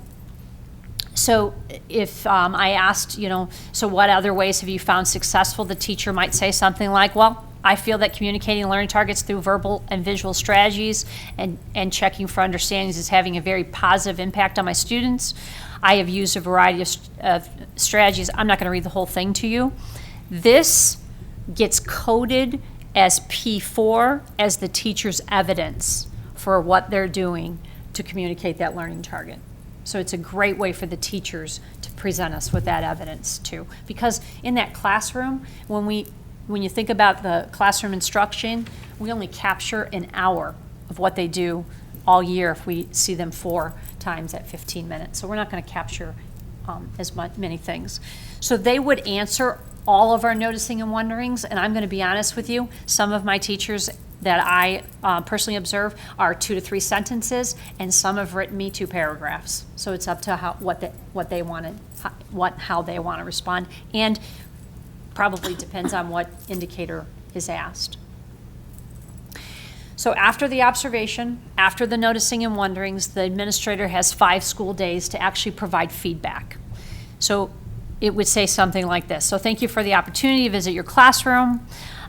So if I asked, so what other ways have you found successful, the teacher might say something like, well, I feel that communicating learning targets through verbal and visual strategies and checking for understandings is having a very positive impact on my students. I have used a variety of strategies. I'm not going to read the whole thing to you. This gets coded as P4 as the teacher's evidence for what they're doing to communicate that learning target. So it's a great way for the teachers to present us with that evidence too. Because in that classroom, when you think about the classroom instruction, we only capture an hour of what they do all year if we see them 4 times at 15 minutes. So we're not going to capture many things. So they would answer all of our noticing and wonderings, and I'm going to be honest with you, some of my teachers that I personally observe are 2 to 3 sentences, and some have written me 2 paragraphs. So it's up to how they want to respond, and probably depends on what indicator is asked. So after the observation, after the noticing and wonderings, the administrator has 5 school days to actually provide feedback. So it would say something like this. So thank you for the opportunity to visit your classroom.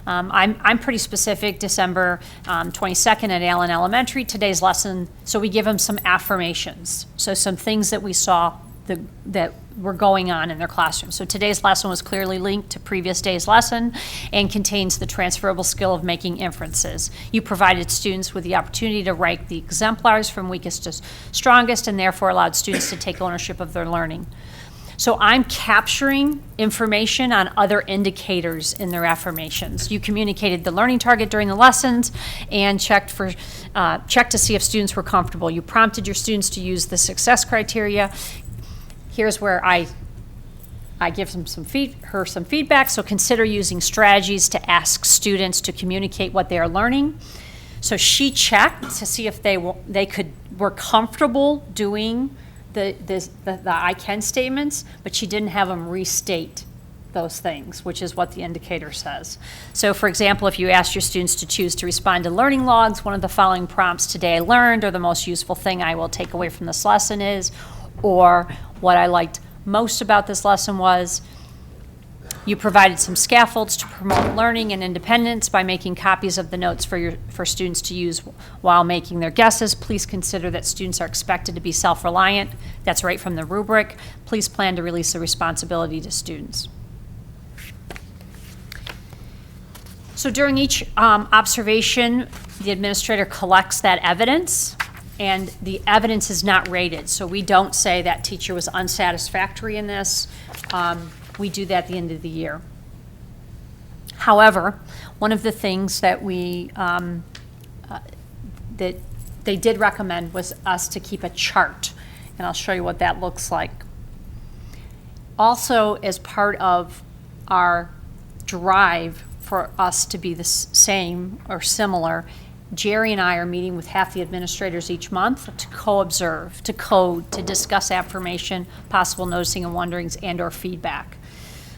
I'm pretty specific, December 22nd at Allen Elementary, today's lesson. So we give them some affirmations. So some things that we saw that were going on in their classroom. So today's lesson was clearly linked to previous day's lesson and contains the transferable skill of making inferences. You provided students with the opportunity to rank the exemplars from weakest to strongest and therefore allowed students to take ownership of their learning. So I'm capturing information on other indicators in their affirmations. You communicated the learning target during the lessons and checked to see if students were comfortable. You prompted your students to use the success criteria. Here's where I give them some feedback. So consider using strategies to ask students to communicate what they are learning. So she checked to see if they were comfortable doing the I can statements, but she didn't have them restate those things, which is what the indicator says. So for example, if you asked your students to choose to respond to learning logs, one of the following prompts: today I learned, or the most useful thing I will take away from this lesson is, or what I liked most about this lesson was. You provided some scaffolds to promote learning and independence by making copies of the notes for students to use while making their guesses. Please consider that students are expected to be self-reliant. That's right from the rubric. Please plan to release the responsibility to students. So during each observation, the administrator collects that evidence, and the evidence is not rated. So we don't say that teacher was unsatisfactory in this. We do that at the end of the year. However, one of the things that that they did recommend was us to keep a chart, and I'll show you what that looks like. Also, as part of our drive for us to be the same or similar, Jerry and I are meeting with half the administrators each month to co-observe, to code, to discuss affirmation, possible noticing and wonderings, and/or feedback.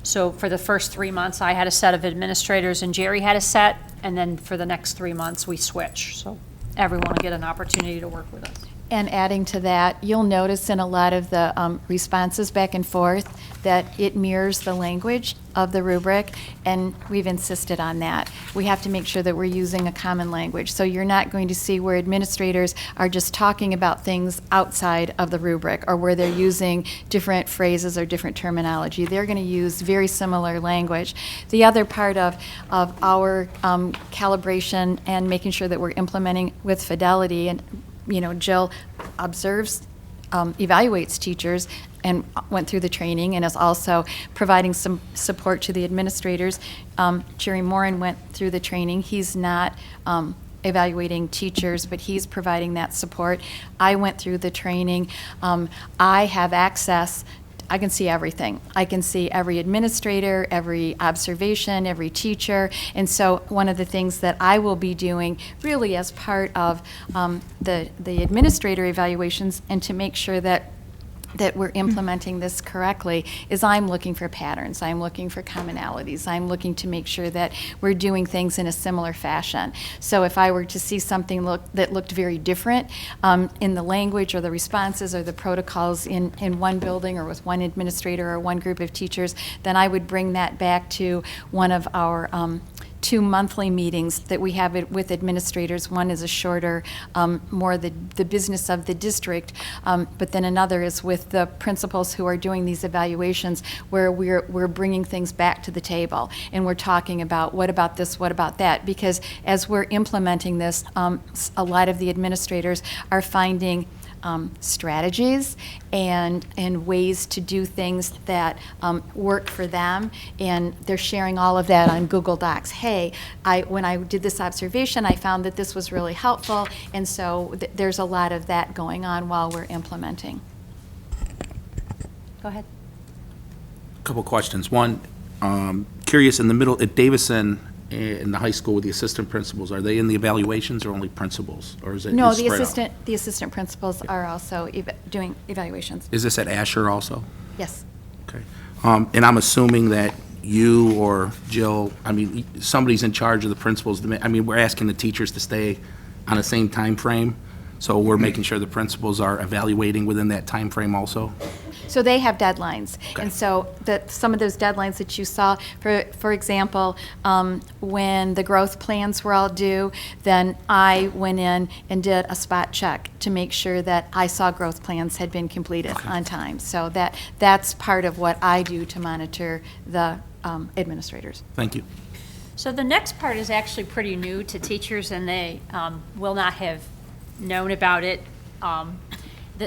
So for the first 3 months, I had a set of administrators and Jerry had a set, and then for the next 3 months, we switch. So everyone will get an opportunity to work with us. And adding to that, you'll notice in a lot of the responses back and forth that it mirrors the language of the rubric, and we've insisted on that. We have to make sure that we're using a common language. So you're not going to see where administrators are just talking about things outside of the rubric or where they're using different phrases or different terminology. They're going to use very similar language. The other part of our calibration and making sure that we're implementing with fidelity, and Jill observes, evaluates teachers and went through the training and is also providing some support to the administrators. Jerry Morin went through the training. He's not evaluating teachers, but he's providing that support. I went through the training. I have access. I can see everything. I can see every administrator, every observation, every teacher. And so one of the things that I will be doing really as part of the administrator evaluations, and to make sure that that we're implementing this correctly is I'm looking for patterns, I'm looking for commonalities, I'm looking to make sure that we're doing things in a similar fashion. So if I were to see something that looked very different in the language or the responses or the protocols in one building or with one administrator or one group of teachers, then I would bring that back to one of our 2 monthly meetings that we have with administrators. One is a shorter, more the business of the district, but then another is with the principals who are doing these evaluations, where we're bringing things back to the table and we're talking about what about this, what about that, because as we're implementing this, a lot of the administrators are finding strategies and ways to do things that work for them, and they're sharing all of that on Google Docs. Hey, when I did this observation, I found that this was really helpful, and so there's a lot of that going on while we're implementing. Go ahead. Couple questions. One, curious, in the middle, at Davison, in the high school with the assistant principals, are they in the evaluations or only principals? Or is it No, just spread out? the assistant principals are also doing evaluations. Is this at Asher also? Yes. Okay. And I'm assuming that you or Jill, I mean, somebody's in charge of the principals. I mean, we're asking the teachers to stay on the same time frame, so we're making sure the principals are evaluating within that time frame also? So they have deadlines, Okay. and so some of those deadlines that you saw, for example, when the growth plans were all due, then I went in and did a spot check to make sure that I saw growth plans had been completed on time. So that's part of what I do to monitor the administrators. Thank you. So the next part is actually pretty new to teachers, and they will not have known about it.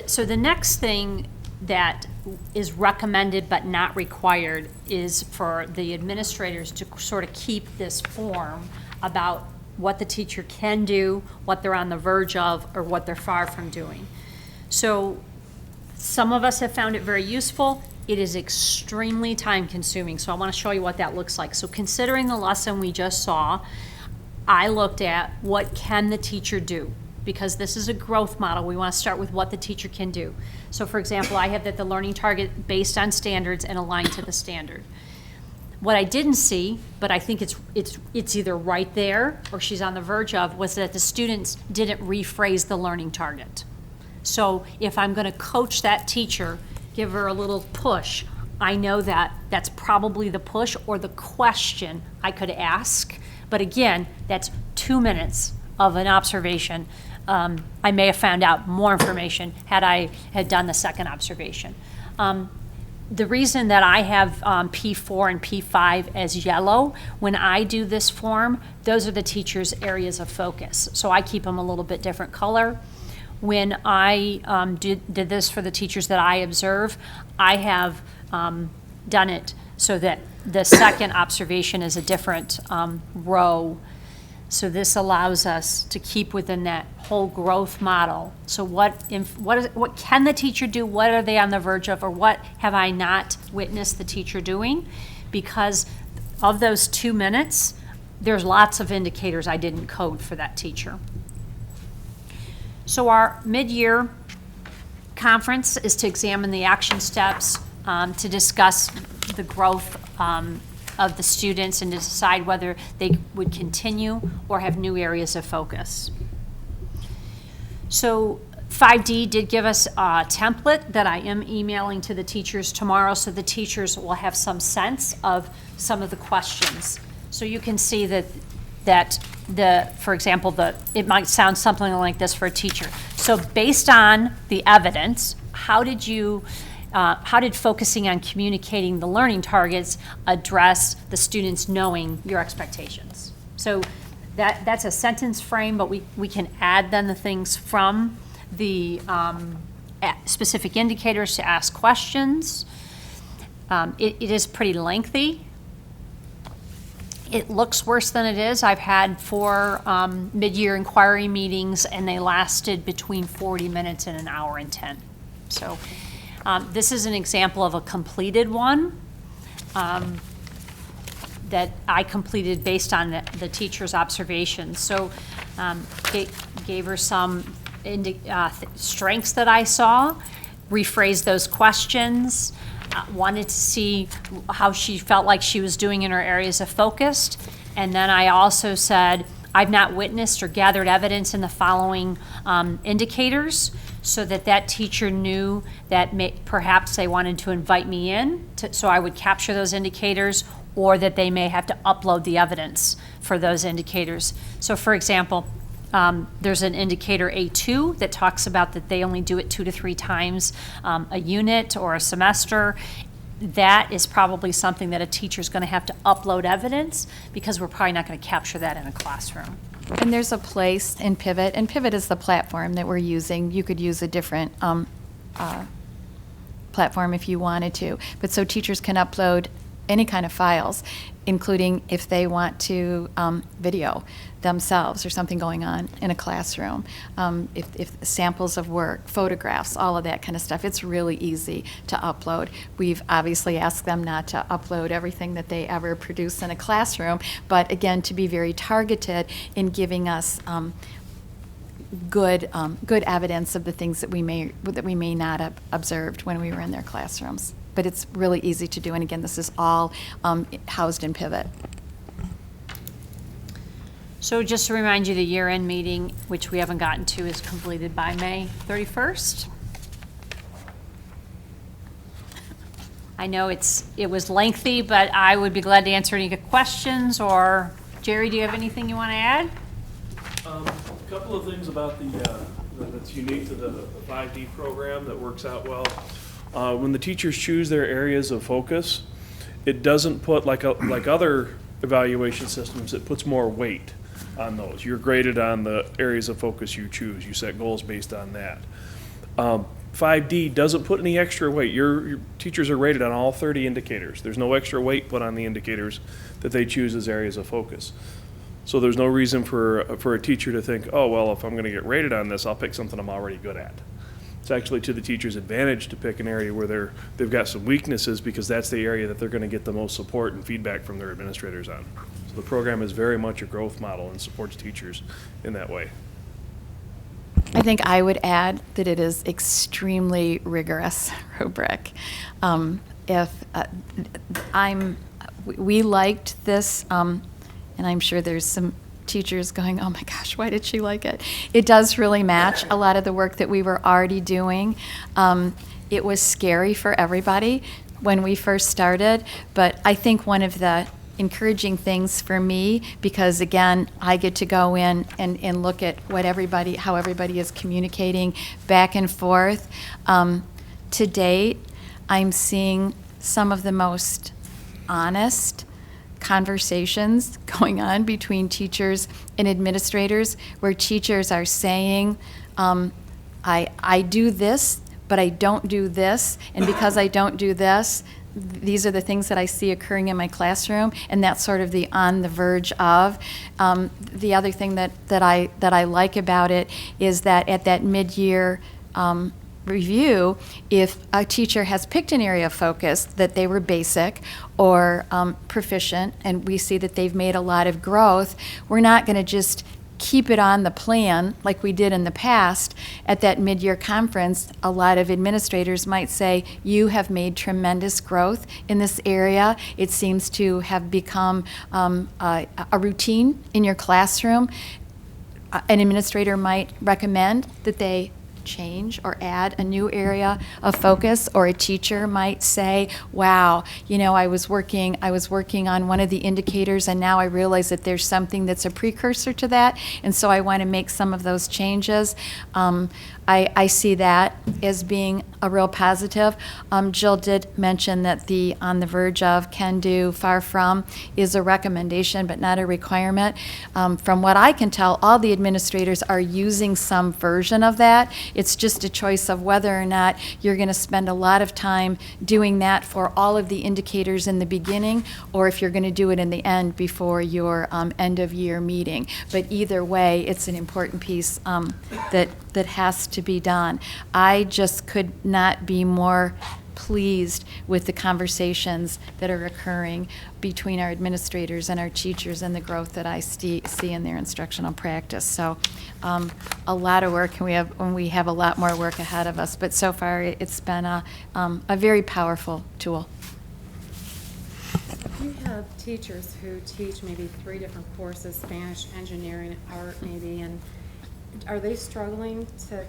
So the next thing that is recommended but not required is for the administrators to sort of keep this form about what the teacher can do, what they're on the verge of, or what they're far from doing. So some of us have found it very useful. It is extremely time consuming, so I want to show you what that looks like. So considering the lesson we just saw, I looked at what can the teacher do, because this is a growth model. We want to start with what the teacher can do. So for example, I have that the learning target based on standards and aligned to the standard. What I didn't see, but I think it's either right there or she's on the verge of, was that the students didn't rephrase the learning target. So if I'm going to coach that teacher, give her a little push, I know that that's probably the push or the question I could ask. But again, that's 2 minutes of an observation. I may have found out more information had I had done the second observation. The reason that I have P4 and P5 as yellow, when I do this form, those are the teacher's areas of focus. So I keep them a little bit different color. When I did this for the teachers that I observe, I have done it so that the second observation is a different row. So this allows us to keep within that whole growth model. So what can the teacher do? What are they on the verge of? Or what have I not witnessed the teacher doing? Because of those 2 minutes, there's lots of indicators I didn't code for that teacher. So our mid-year conference is to examine the action steps, to discuss the growth of the students and to decide whether they would continue or have new areas of focus. So 5D did give us a template that I am emailing to the teachers tomorrow, so the teachers will have some sense of some of the questions. So you can see that for example, it might sound something like this for a teacher. So based on the evidence, how did focusing on communicating the learning targets address the students knowing your expectations? So that's a sentence frame, but we can add then the things from the specific indicators to ask questions. It is pretty lengthy. It looks worse than it is. I've had 4 mid-year inquiry meetings, and they lasted between 40 minutes and 1 hour and 10. So this is an example of a completed one that I completed based on the teacher's observations. So gave her some strengths that I saw, rephrased those questions, wanted to see how she felt like she was doing in her areas of focus. And then I also said, I've not witnessed or gathered evidence in the following indicators, so that teacher knew that perhaps they wanted to invite me in, so I would capture those indicators, or that they may have to upload the evidence for those indicators. So for example, there's an indicator A2 that talks about that they only do it 2 to 3 times a unit or a semester. That is probably something that a teacher's going to have to upload evidence, because we're probably not going to capture that in a classroom. And there's a place in Pivot, and Pivot is the platform that we're using. You could use a different platform if you wanted to. But so teachers can upload any kind of files, including if they want to video themselves or something going on in a classroom, if samples of work, photographs, all of that kind of stuff. It's really easy to upload. We've obviously asked them not to upload everything that they ever produce in a classroom, but again, to be very targeted in giving us good evidence of the things that we may not have observed when we were in their classrooms. But it's really easy to do, and again, this is all housed in Pivot. So just to remind you, the year-end meeting, which we haven't gotten to, is completed by May 31st. I know it was lengthy, but I would be glad to answer any questions. Or Jerry, do you have anything you want to add? A couple of things about that's unique to the 5D program that works out well. When the teachers choose their areas of focus, it doesn't put, like other evaluation systems, it puts more weight on those. You're graded on the areas of focus you choose. You set goals based on that. 5D doesn't put any extra weight. Your teachers are rated on all 30 indicators. There's no extra weight put on the indicators that they choose as areas of focus. So there's no reason for a teacher to think, oh, well, if I'm going to get rated on this, I'll pick something I'm already good at. It's actually to the teacher's advantage to pick an area where they've got some weaknesses, because that's the area that they're going to get the most support and feedback from their administrators on. So the program is very much a growth model and supports teachers in that way. I think I would add that it is extremely rigorous rubric. We liked this, and I'm sure there's some teachers going, oh my gosh, why did she like it? It does really match a lot of the work that we were already doing. It was scary for everybody when we first started, but I think one of the encouraging things for me, because again, I get to go in and look at how everybody is communicating back and forth. To date, I'm seeing some of the most honest conversations going on between teachers and administrators, where teachers are saying, I do this, but I don't do this, and because I don't do this, these are the things that I see occurring in my classroom, and that's sort of the on the verge of. The other thing that I like about it is that at that mid-year review, if a teacher has picked an area of focus that they were basic or proficient, and we see that they've made a lot of growth, we're not going to just keep it on the plan like we did in the past. At that mid-year conference, a lot of administrators might say, you have made tremendous growth in this area. It seems to have become a routine in your classroom. An administrator might recommend that they change or add a new area of focus, or a teacher might say, wow, I was working on one of the indicators, and now I realize that there's something that's a precursor to that, and so I want to make some of those changes. I see that as being a real positive. Jill did mention that the on the verge of, can do, far from is a recommendation but not a requirement. From what I can tell, all the administrators are using some version of that. It's just a choice of whether or not you're going to spend a lot of time doing that for all of the indicators in the beginning, or if you're going to do it in the end before your end of year meeting. But either way, it's an important piece that has to be done. I just could not be more pleased with the conversations that are occurring between our administrators and our teachers and the growth that I see in their instructional practice. So a lot of work, and we have a lot more work ahead of us, but so far it's been a very powerful tool. You have teachers who teach maybe 3 different courses, Spanish, engineering, art maybe, and are they struggling to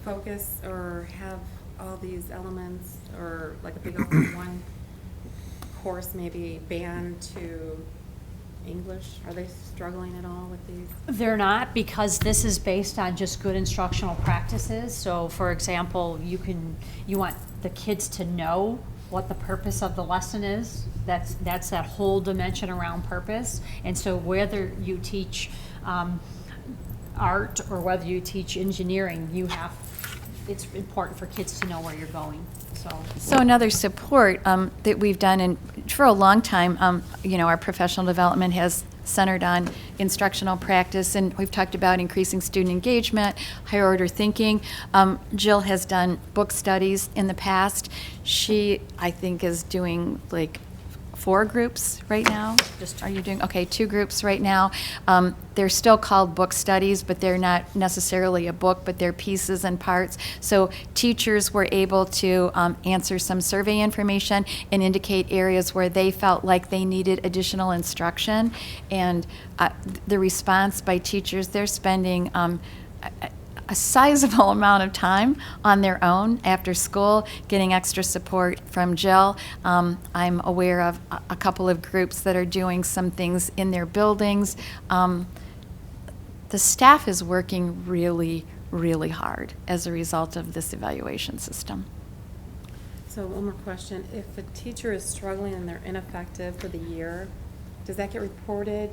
focus or have all these elements, or like if they go from one course, maybe band to English, are they struggling at all with these? They're not, because this is based on just good instructional practices. So for example, you want the kids to know what the purpose of the lesson is. That's that whole dimension around purpose. And so whether you teach art or whether you teach engineering, it's important for kids to know where you're going. So another support that we've done, and for a long time, our professional development has centered on instructional practice, and we've talked about increasing student engagement, higher order thinking. Jill has done book studies in the past. She, I think, is doing like 4 groups right now? Are you doing, okay, 2 groups right now. They're still called book studies, but they're not necessarily a book, but they're pieces and parts. So teachers were able to answer some survey information and indicate areas where they felt like they needed additional instruction. And the response by teachers, they're spending a sizable amount of time on their own after school, getting extra support from Jill. I'm aware of a couple of groups that are doing some things in their buildings. The staff is working really, really hard as a result of this evaluation system. So one more question. If a teacher is struggling and they're ineffective for the year, does that get reported?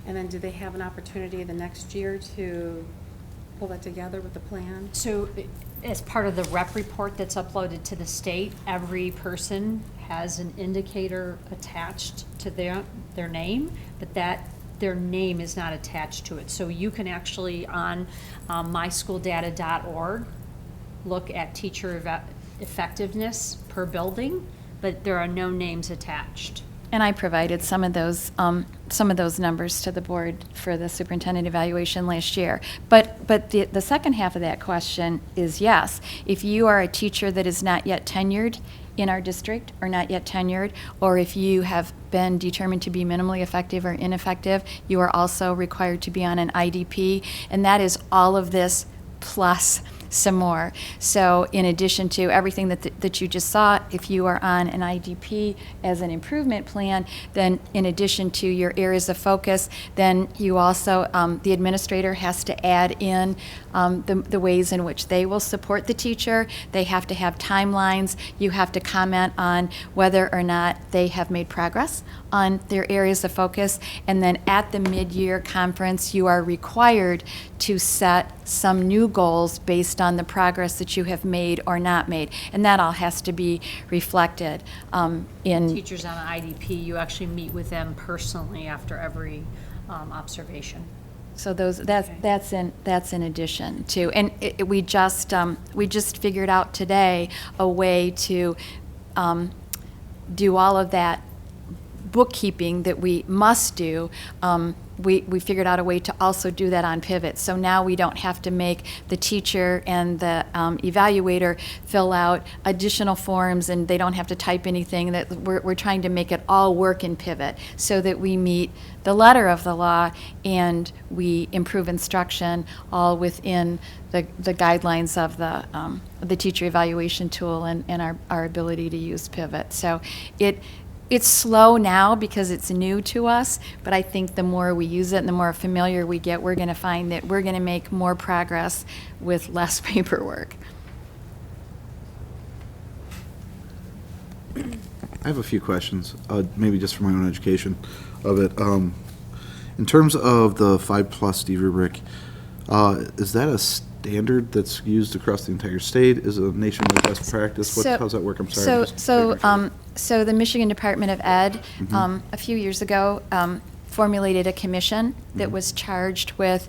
And then do they have an opportunity the next year to pull that together with the plan? So as part of the rep report that's uploaded to the state, every person has an indicator attached to their name, but their name is not attached to it. So you can actually, on myschooldata.org, look at teacher effectiveness per building, but there are no names attached. And I provided some of those numbers to the board for the superintendent evaluation last year. But the second half of that question is yes. If you are a teacher that is not yet tenured in our district, or not yet tenured, or if you have been determined to be minimally effective or ineffective, you are also required to be on an IDP, and that is all of this plus some more. So in addition to everything that you just saw, if you are on an IDP as an improvement plan, then in addition to your areas of focus, then you also, the administrator has to add in the ways in which they will support the teacher. They have to have timelines. You have to comment on whether or not they have made progress on their areas of focus. And then at the mid-year conference, you are required to set some new goals based on the progress that you have made or not made. And that all has to be reflected in... Teachers on IDP, you actually meet with them personally after every observation. So that's in addition to, and we just figured out today a way to do all of that bookkeeping that we must do. We figured out a way to also do that on Pivot. So now we don't have to make the teacher and the evaluator fill out additional forms, and they don't have to type anything. That we're trying to make it all work in Pivot so that we meet the letter of the law and we improve instruction all within the guidelines of the teacher evaluation tool and our ability to use Pivot. So it's slow now because it's new to us, but I think the more we use it and the more familiar we get, we're going to find that we're going to make more progress with less paperwork. I have a few questions, maybe just for my own education of it. In terms of the 5+ D rubric, is that a standard that's used across the entire state? Is it a nationwide best practice? How does that work? I'm sorry. So the Michigan Department of Ed, a few years ago, formulated a commission that was charged with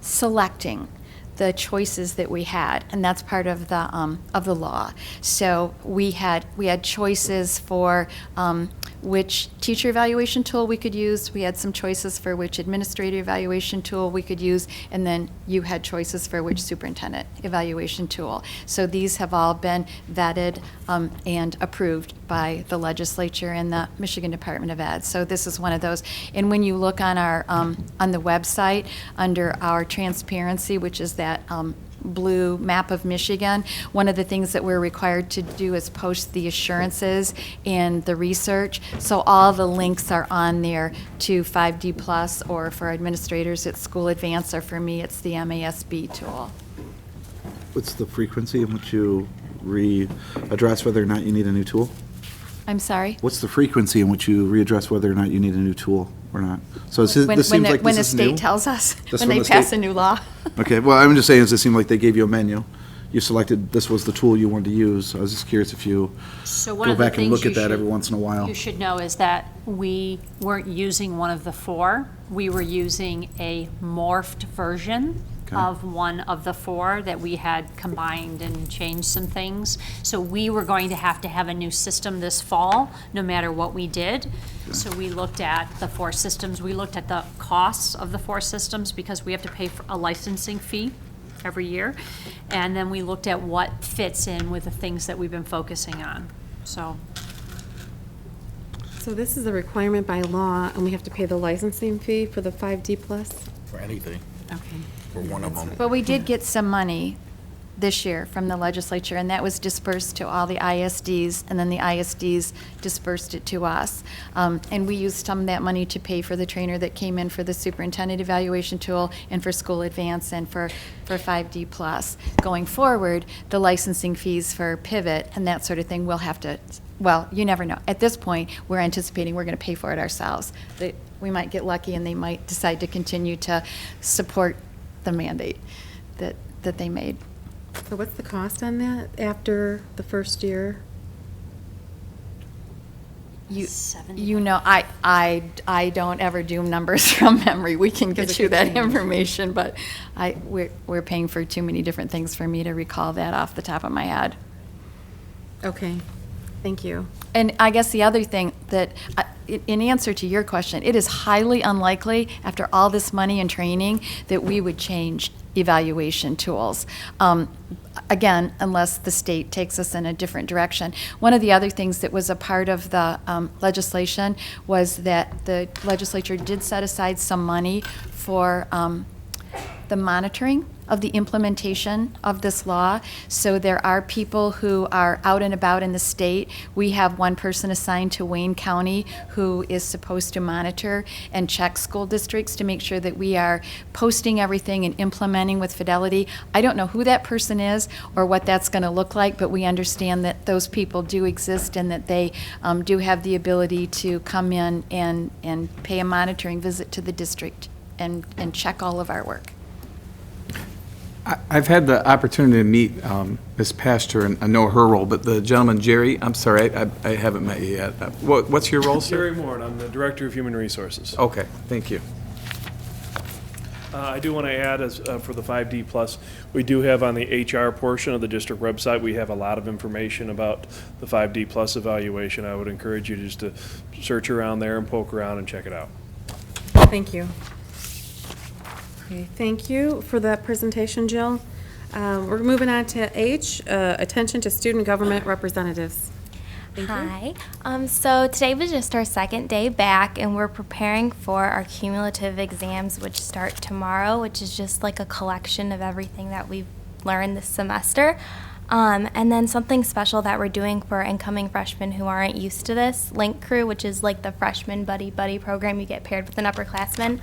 selecting the choices that we had, and that's part of the law. So we had choices for which teacher evaluation tool we could use. We had some choices for which administrative evaluation tool we could use, and then you had choices for which superintendent evaluation tool. So these have all been vetted and approved by the legislature and the Michigan Department of Ed. So this is one of those. And when you look on our on the website under our transparency, which is that blue map of Michigan, one of the things that we're required to do is post the assurances and the research. So all the links are on there to 5D Plus, or for administrators it's School Advance, or for me it's the MASB tool. What's the frequency in which you readdress whether or not you need a new tool? I'm sorry? What's the frequency in which you readdress whether or not you need a new tool or not? So this seems like this is new? When the state tells us, This when from they the pass state? a new law. Okay, well, I'm just saying, does it seem like they gave you a menu? You selected, this was the tool you wanted to use. I was just curious if you So one go of the back and things look you at that should- every once in a while. You should know is that we weren't using one of the 4. We were using a morphed version Okay. of one of the 4 that we had combined and changed some things. So we were going to have a new system this fall, no matter what we did. So we looked at the 4 systems. We looked at the costs of the 4 systems, because we have to pay for a licensing fee every year. And then we looked at what fits in with the things that we've been focusing on. So this is a requirement by law, and we have to pay the licensing fee for the 5D plus? For anything, Okay. for one of them. But we did get some money this year from the legislature, and that was dispersed to all the ISDs, and then the ISDs dispersed it to us. And we used some of that money to pay for the trainer that came in for the superintendent evaluation tool, and for School Advance, and for 5D Plus. Going forward, the licensing fees for Pivot and that sort of thing, we'll have to, well, you never know. At this point, we're anticipating we're going to pay for it ourselves. We might get lucky, and they might decide to continue to support the mandate that they made. So what's the cost on that after the first year? You know, I don't ever do numbers from memory. We can get you that information, but we're paying for too many different things for me to recall that off the top of my head. Okay, thank you. And I guess the other thing that, in answer to your question, it is highly unlikely, after all this money and training, that we would change evaluation tools. Again, unless the state takes us in a different direction. One of the other things that was a part of the legislation was that the legislature did set aside some money for the monitoring of the implementation of this law. So there are people who are out and about in the state. We have one person assigned to Wayne County who is supposed to monitor and check school districts to make sure that we are posting everything and implementing with fidelity. I don't know who that person is or what that's going to look like, but we understand that those people do exist, and that they do have the ability to come in and pay a monitoring visit to the district and check all of our work. I've had the opportunity to meet Ms. Pastor, and I know her role, but the gentleman, Jerry, I'm sorry, I haven't met you yet. What's your role, sir? Gary Moore, and I'm the Director of Human Resources. Okay, thank you. I do want to add, as for the 5D Plus, we do have on the HR portion of the district website, we have a lot of information about the 5D Plus evaluation. I would encourage you just to search around there and poke around and check it out. Thank you. Okay, thank you for that presentation, Jill. We're moving on to H, attention to student government representatives. Thank you. Hi. So today was just our second day back, and we're preparing for our cumulative exams, which start tomorrow, which is just like a collection of everything that we've learned this semester. And then something special that we're doing for incoming freshmen who aren't used to this, Link Crew, which is like the freshman buddy program. You get paired with an upperclassman.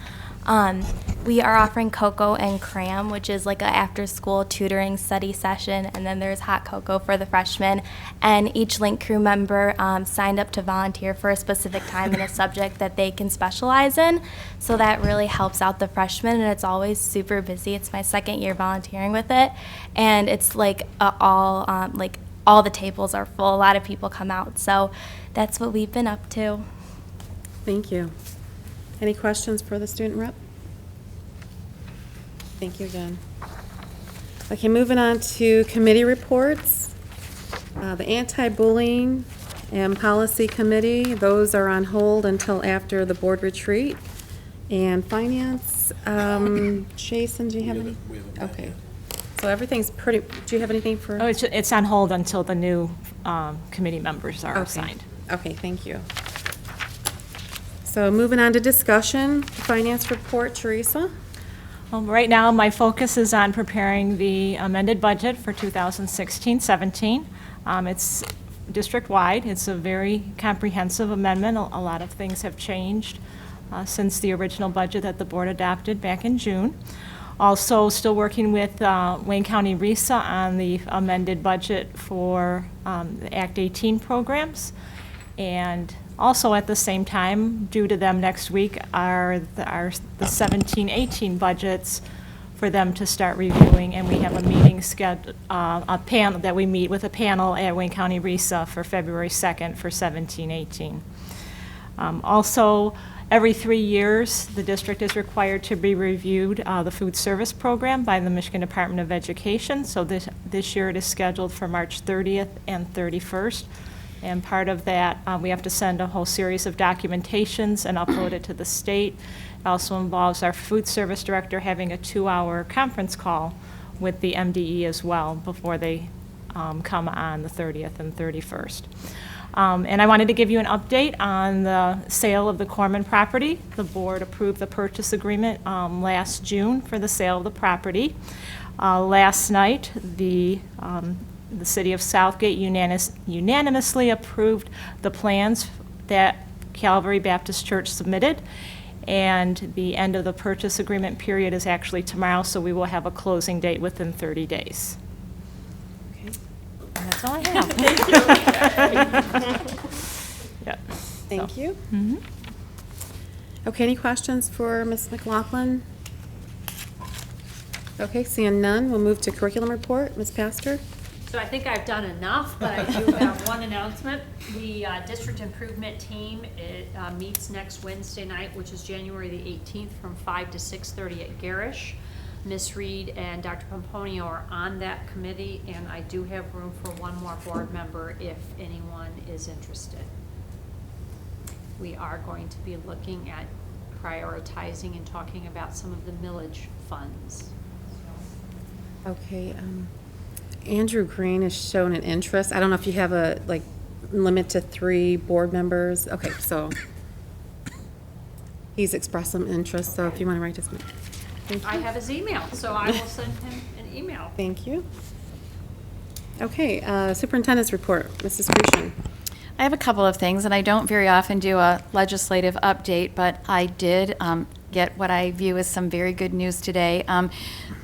We are offering cocoa and cram, which is like an after-school tutoring study session, and then there's hot cocoa for the freshmen. And each Link Crew member signed up to volunteer for a specific time in a subject that they can specialize in. So that really helps out the freshmen, and it's always super busy. It's my second year volunteering with it, and it's like all the tables are full. A lot of people come out, so that's what we've been up to. Thank you. Any questions for the student rep? Thank you again. Okay, moving on to committee reports. The anti-bullying and policy committee, those are on hold until after the board retreat. And finance, Jason, do you have any? Okay. So everything's pretty, do you have anything for? Oh, it's on hold until the new committee members are Okay. assigned. Okay, thank you. So moving on to discussion, finance report, Teresa? Right now, my focus is on preparing the amended budget for 2016-17. It's district-wide. It's a very comprehensive amendment. A lot of things have changed since the original budget that the board adopted back in June. Also, still working with Wayne County RESA on the amended budget for the Act 18 programs. And also at the same time, due to them next week, are the 17-18 budgets for them to start reviewing. And we have a meeting scheduled, a panel that we meet with a panel at Wayne County RESA for February 2nd for 17-18. Also, every 3 years, the district is required to be reviewed the food service program by the Michigan Department of Education. So this year it is scheduled for March 30th and 31st. And part of that, we have to send a whole series of documentations and upload it to the state. It also involves our food service director having a 2-hour conference call with the MDE as well before they come on the 30th and 31st. And I wanted to give you an update on the sale of the Corman property. The board approved the purchase agreement last June for the sale of the property. Last night, the city of Southgate unanimously approved the plans that Calvary Baptist Church submitted. And the end of the purchase agreement period is actually tomorrow, so we will have a closing date within 30 days. Okay. And that's all I have. Thank you. Yep. Thank So. you. Mhm. Okay, any questions for Ms. McLaughlin? Okay, seeing none, we'll move to curriculum report. Ms. Pastor? So I think I've done enough, but I do have one announcement. The district improvement team, it meets next Wednesday night, which is January the 18th, from 5 to 6:30 at Garish. Ms. Reed and Dr. Pomponio are on that committee, and I do have room for one more board member if anyone is interested. We are going to be looking at prioritizing and talking about some of the millage funds. Okay, Andrew Green has shown an interest. I don't know if you have a, like, limit to 3 board members. Okay, so he's expressed some interest, so if you want to write his name. Thank you. I have his email, so I will send him an email. Thank you. Okay, superintendent's report, Mrs. Grushin. I have a couple of things, and I don't very often do a legislative update, but I did get what I view as some very good news today.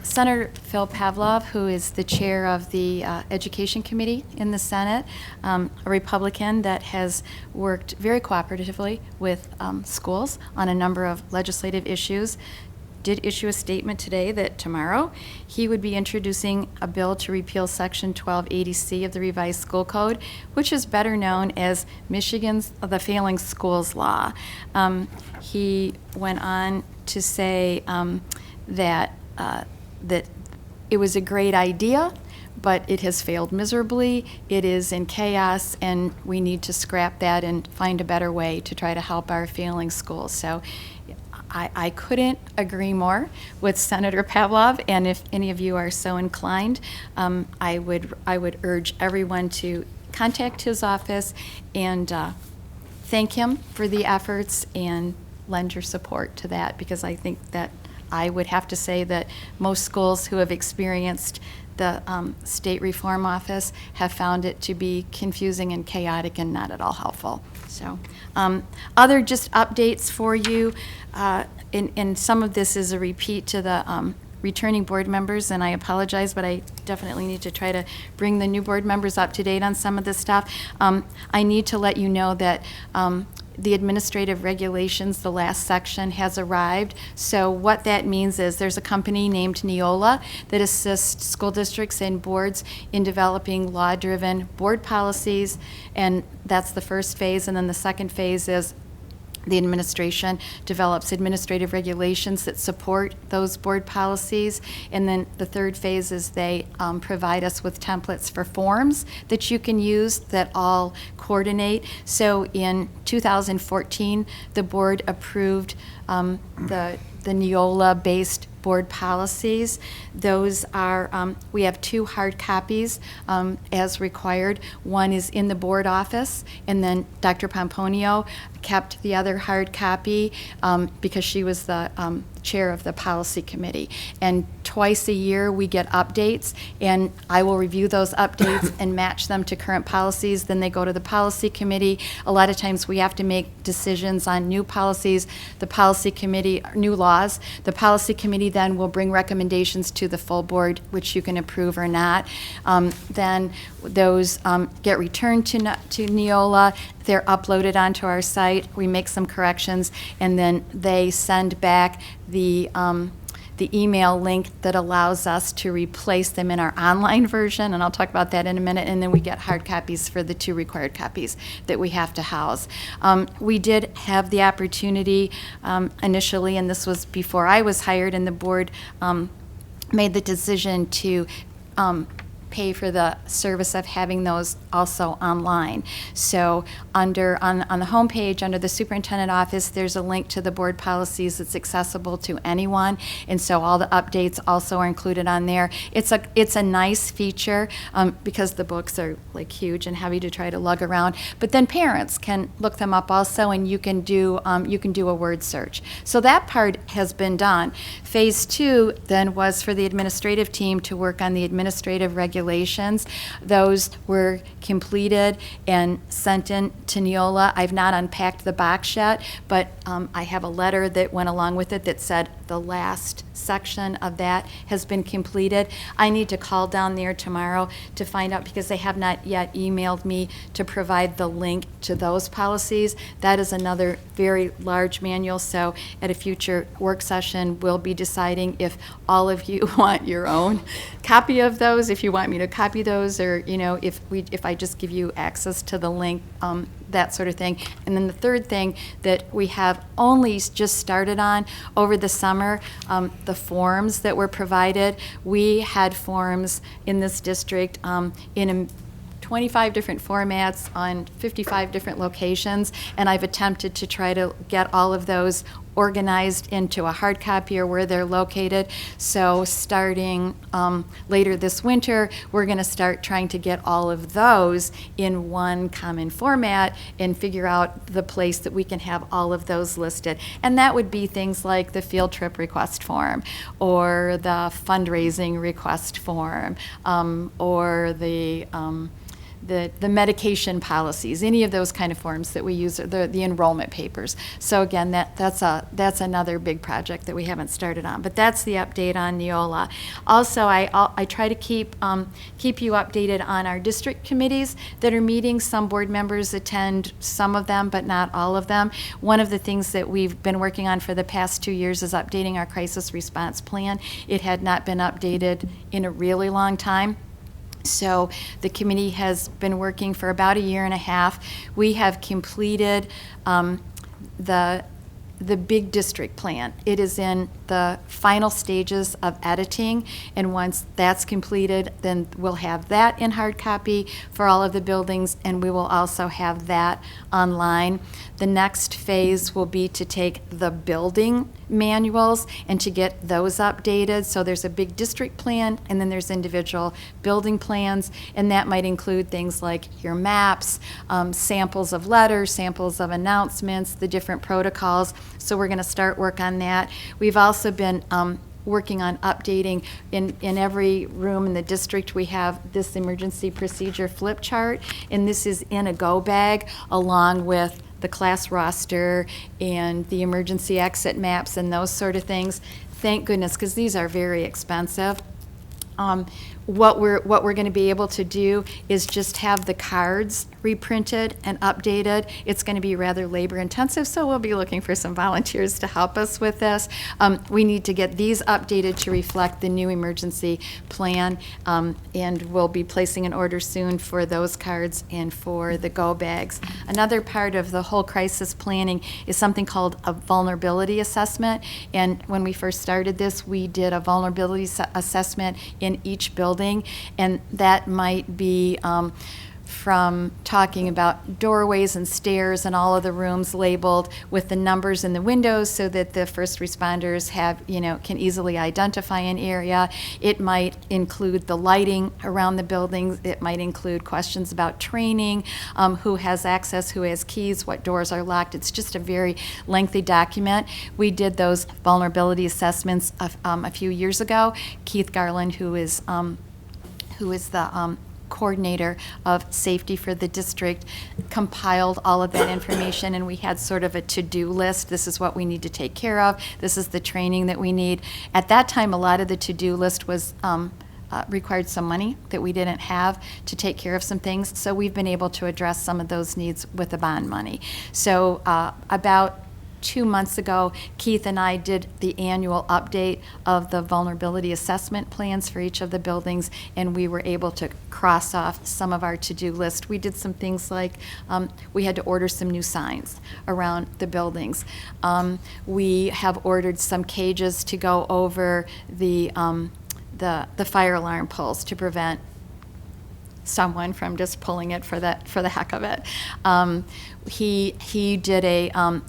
Senator Phil Pavlov, who is the chair of the Education Committee in the Senate, a Republican that has worked very cooperatively with schools on a number of legislative issues, did issue a statement today that tomorrow he would be introducing a bill to repeal Section 1280C of the revised school code, which is better known as Michigan's the Failing Schools Law. He went on to say that it was a great idea, but it has failed miserably. It is in chaos, and we need to scrap that and find a better way to try to help our failing schools. So I couldn't agree more with Senator Pavlov, and if any of you are so inclined, I would urge everyone to contact his office and thank him for the efforts and lend your support to that, because I think that I would have to say that most schools who have experienced the state reform office have found it to be confusing and chaotic and not at all helpful. So other just updates for you, and some of this is a repeat to the returning board members, and I apologize, but I definitely need to try to bring the new board members up to date on some of this stuff. I need to let you know that the administrative regulations, the last section, has arrived. So what that means is there's a company named Neola that assists school districts and boards in developing law-driven board policies, and that's the first phase. And then the second phase is The administration develops administrative regulations that support those board policies. And then the third phase is they provide us with templates for forms that you can use that all coordinate. So in 2014, the board approved the Neola-based board policies. Those are, we have 2 hard copies as required. One is in the board office, and then Dr. Pomponio kept the other hard copy because she was the chair of the policy committee. And twice a year, we get updates, and I will review those updates and match them to current policies. Then they go to the policy committee. A lot of times, we have to make decisions on new policies. The policy committee, new laws. The policy committee then will bring recommendations to the full board, which you can approve or not. Then those get returned to Neola. They're uploaded onto our site. We make some corrections, and then they send back the email link that allows us to replace them in our online version, and I'll talk about that in a minute, and then we get hard copies for the 2 required copies that we have to house. We did have the opportunity initially, and this was before I was hired, and the board made the decision to pay for the service of having those also online. So on the homepage, under the superintendent office, there's a link to the board policies that's accessible to anyone, and so all the updates also are included on there. It's a nice feature because the books are like huge and heavy to try to lug around, but then parents can look them up also, and you can do a word search. So that part has been done. Phase 2 then was for the administrative team to work on the administrative regulations. Those were completed and sent in to Neola. I've not unpacked the box yet, but I have a letter that went along with it that said the last section of that has been completed. I need to call down there tomorrow to find out, because they have not yet emailed me to provide the link to those policies. That is another very large manual, so at a future work session, we'll be deciding if all of you want your own copy of those, if you want me to copy those, or if I just give you access to the link, that sort of thing. And then the third thing that we have only just started on over the summer, the forms that were provided. We had forms in this district in 25 different formats on 55 different locations, and I've attempted to try to get all of those organized into a hard copy or where they're located. So starting later this winter, we're going to start trying to get all of those in one common format and figure out the place that we can have all of those listed. And that would be things like the field trip request form, or the fundraising request form, or the medication policies, any of those kind of forms that we use, the enrollment papers. So again, that's another big project that we haven't started on. But that's the update on Neola. Also, I try to keep you updated on our district committees that are meeting. Some board members attend some of them, but not all of them. One of the things that we've been working on for the past 2 years is updating our crisis response plan. It had not been updated in a really long time. So the committee has been working for about 1.5 years. We have completed the big district plan. It is in the final stages of editing, and once that's completed, then we'll have that in hard copy for all of the buildings, and we will also have that online. The next phase will be to take the building manuals and to get those updated. So there's a big district plan, and then there's individual building plans, and that might include things like your maps, samples of letters, samples of announcements, the different protocols. So we're going to start work on that. We've also been working on updating in every room in the district. We have this emergency procedure flip chart, and this is in a go bag along with the class roster and the emergency exit maps and those sort of things. Thank goodness, because these are very expensive. What we're going to be able to do is just have the cards reprinted and updated. It's going to be rather labor intensive, so we'll be looking for some volunteers to help us with this. We need to get these updated to reflect the new emergency plan, and we'll be placing an order soon for those cards and for the go bags. Another part of the whole crisis planning is something called a vulnerability assessment, and when we first started this, we did a vulnerability assessment in each building, and that might be from talking about doorways and stairs and all of the rooms labeled with the numbers in the windows so that the first responders have, can easily identify an area. It might include the lighting around the buildings. It might include questions about training, who has access, who has keys, what doors are locked. It's just a very lengthy document. We did those vulnerability assessments a few years ago. Keith Garland, who is the coordinator of safety for the district, compiled all of that information, and we had sort of a to-do list. This is what we need to take care of. This is the training that we need. At that time, a lot of the to-do list was required some money that we didn't have to take care of some things, so we've been able to address some of those needs with the bond money. So about 2 months ago, Keith and I did the annual update of the vulnerability assessment plans for each of the buildings, and we were able to cross off some of our to-do list. We did some things like we had to order some new signs around the buildings. We have ordered some cages to go over the fire alarm poles to prevent someone from just pulling it for the heck of it. He did an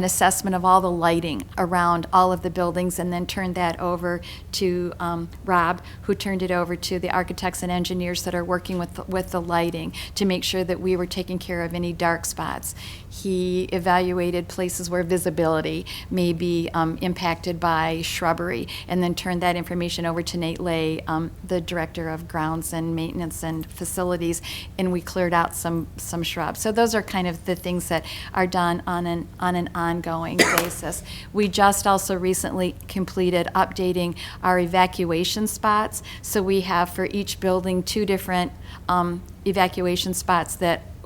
assessment of all the lighting around all of the buildings and then turned that over to Rob, who turned it over to the architects and engineers that are working with the lighting to make sure that we were taking care of any dark spots. He evaluated places where visibility may be impacted by shrubbery, and then turned that information over to Nate Lay, the director of grounds and maintenance and facilities, and we cleared out some shrubs. So those are kind of the things that are done on an ongoing basis. We just also recently completed updating our evacuation spots. So we have for each building 2 different evacuation spots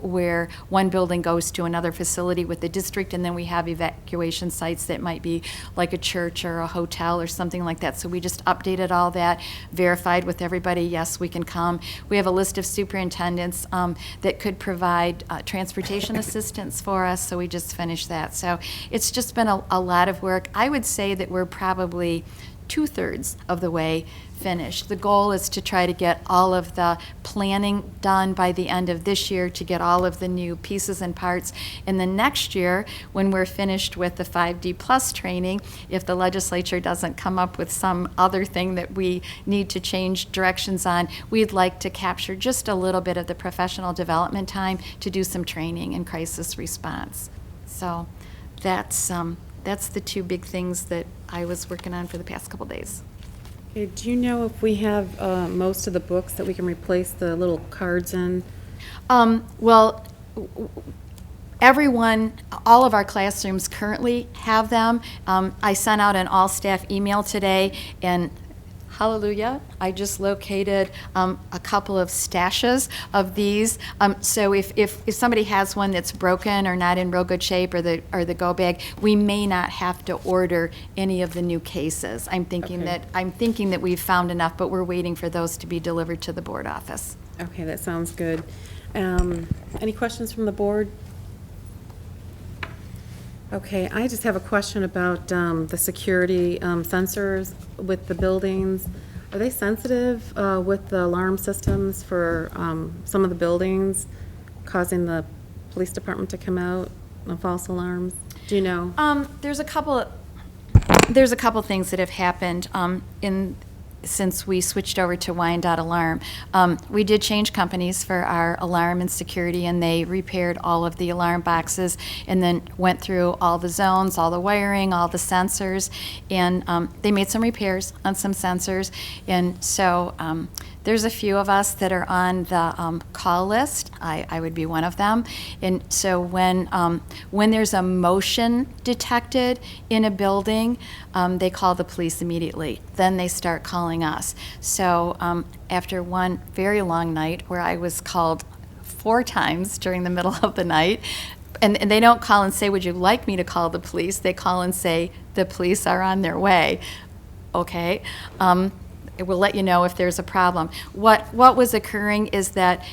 where one building goes to another facility with the district, and then we have evacuation sites that might be like a church or a hotel or something like that. So we just updated all that, verified with everybody, yes, we can come. We have a list of superintendents that could provide transportation assistance for us, so we just finished that. So it's just been a lot of work. I would say that we're probably 2/3 of the way finished. The goal is to try to get all of the planning done by the end of this year, to get all of the new pieces and parts. And then next year, when we're finished with the 5D Plus training, if the legislature doesn't come up with some other thing that we need to change directions on, we'd like to capture just a little bit of the professional development time to do some training and crisis response. So that's the 2 big things that I was working on for the past couple days. Okay, do you know if we have most of the books that we can replace the little cards in? Well, all of our classrooms currently have them. I sent out an all-staff email today, and hallelujah, I just located a couple of stashes of these. So if somebody has one that's broken or not in real good shape, or the go bag, we may not have to order any of the new cases. I'm thinking that we've found enough, but we're waiting for those to be delivered to the board office. Okay, that sounds good. Any questions from the board? Okay, I just have a question about the security sensors with the buildings. Are they sensitive with the alarm systems for some of the buildings, causing the police department to come out on false alarms? Do you know? There's a couple things that have happened since we switched over to Wyandotte Alarm. We did change companies for our alarm and security, and they repaired all of the alarm boxes and then went through all the zones, all the wiring, all the sensors, and they made some repairs on some sensors. And so there's a few of us that are on the call list. I would be one of them. And so when there's a motion detected in a building, they call the police immediately. Then they start calling calling us. So after one very long night where I was called 4 times during the middle of the night, and they don't call and say, would you like me to call the police? They call and say, the police are on their way. Okay. It will let you know if there's a problem. What was occurring is that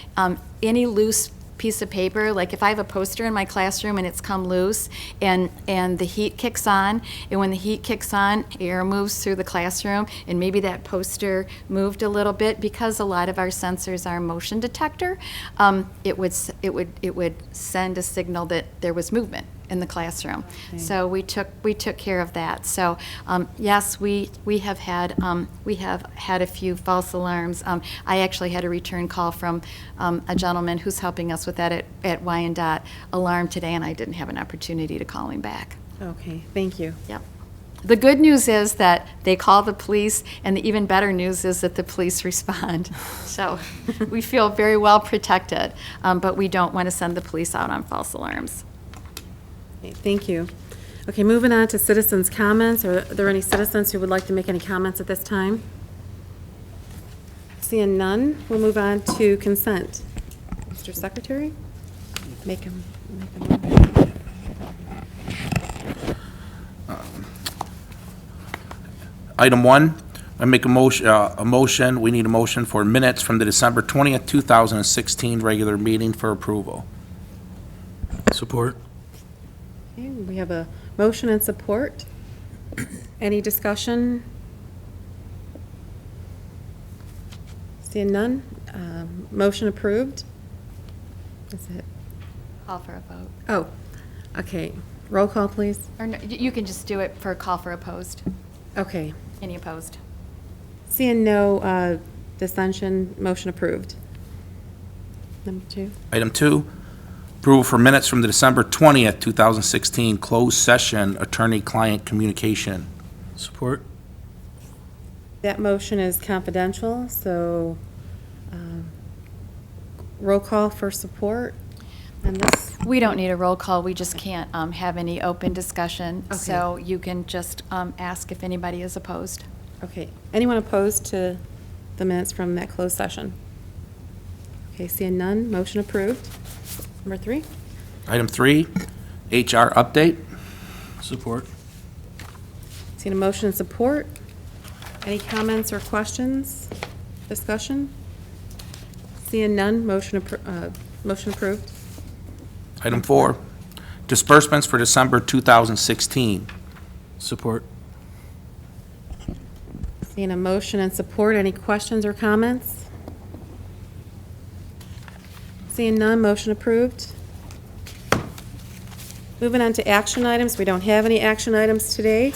any loose piece of paper, like if I have a poster in my classroom and it's come loose and the heat kicks on, and when the heat kicks on, air moves through the classroom, and maybe that poster moved a little bit because a lot of our sensors are motion detector, it would send a signal that there was movement in the classroom. Okay. So we took care of that. So yes, we have had a few false alarms. I actually had a return call from a gentleman who's helping us with that at Wyandotte Alarm today, and I didn't have an opportunity to call him back. Okay, thank you. Yep. The good news is that they call the police, and the even better news is that the police respond. So we feel very well protected, but we don't want to send the police out on false alarms. Okay, thank you. Okay, moving on to citizens' comments. Are there any citizens who would like to make any comments at this time? Seeing none, we'll move on to consent. Mr. Secretary? Make them. Item 1, I make a motion, we need a motion for minutes from the December 20th, 2016 regular meeting for approval. Support. Okay, we have a motion and support. Any discussion? Seeing none, motion approved. Is it? Call for a vote. Oh, okay. Roll call, please. Or no, you can just do it for a call for opposed. Okay. Any opposed? Seeing no dissension, motion approved. Number 2. Item 2, approval for minutes from the December 20th, 2016 closed session attorney-client communication. Support. That motion is confidential, so roll call for support on this. We don't need a roll call, we just can't have any open discussion. Okay. So you can just ask if anybody is opposed. Okay. Anyone opposed to the minutes from that closed session? Okay, seeing none, motion approved. Number 3. Item 3, HR update. Support. Seeing a motion and support. Any comments or questions? Discussion? Seeing none, motion approved. Item 4, disbursements for December 2016. Support. Seeing a motion and support. Any questions or comments? Seeing none, motion approved. Moving on to action items. We don't have any action items today.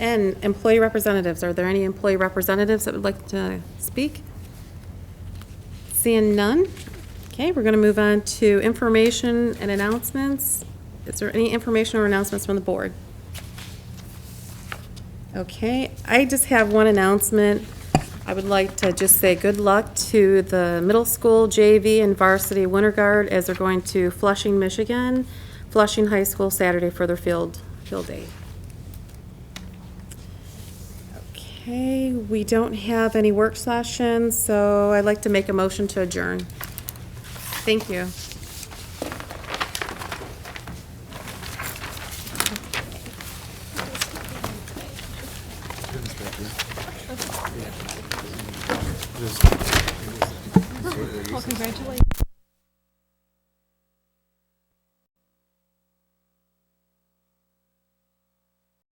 And employee representatives. Are there any employee representatives that would like to speak? Seeing none. Okay, we're going to move on to information and announcements. Is there any information or announcements from the board? Okay, I just have one announcement. I would like to just say good luck to the middle school JV and varsity winter guard as they're going to Flushing, Michigan, Flushing High School Saturday for their field day. Okay, we don't have any work sessions, so I'd like to make a motion to adjourn. Thank you. Well, congratulations.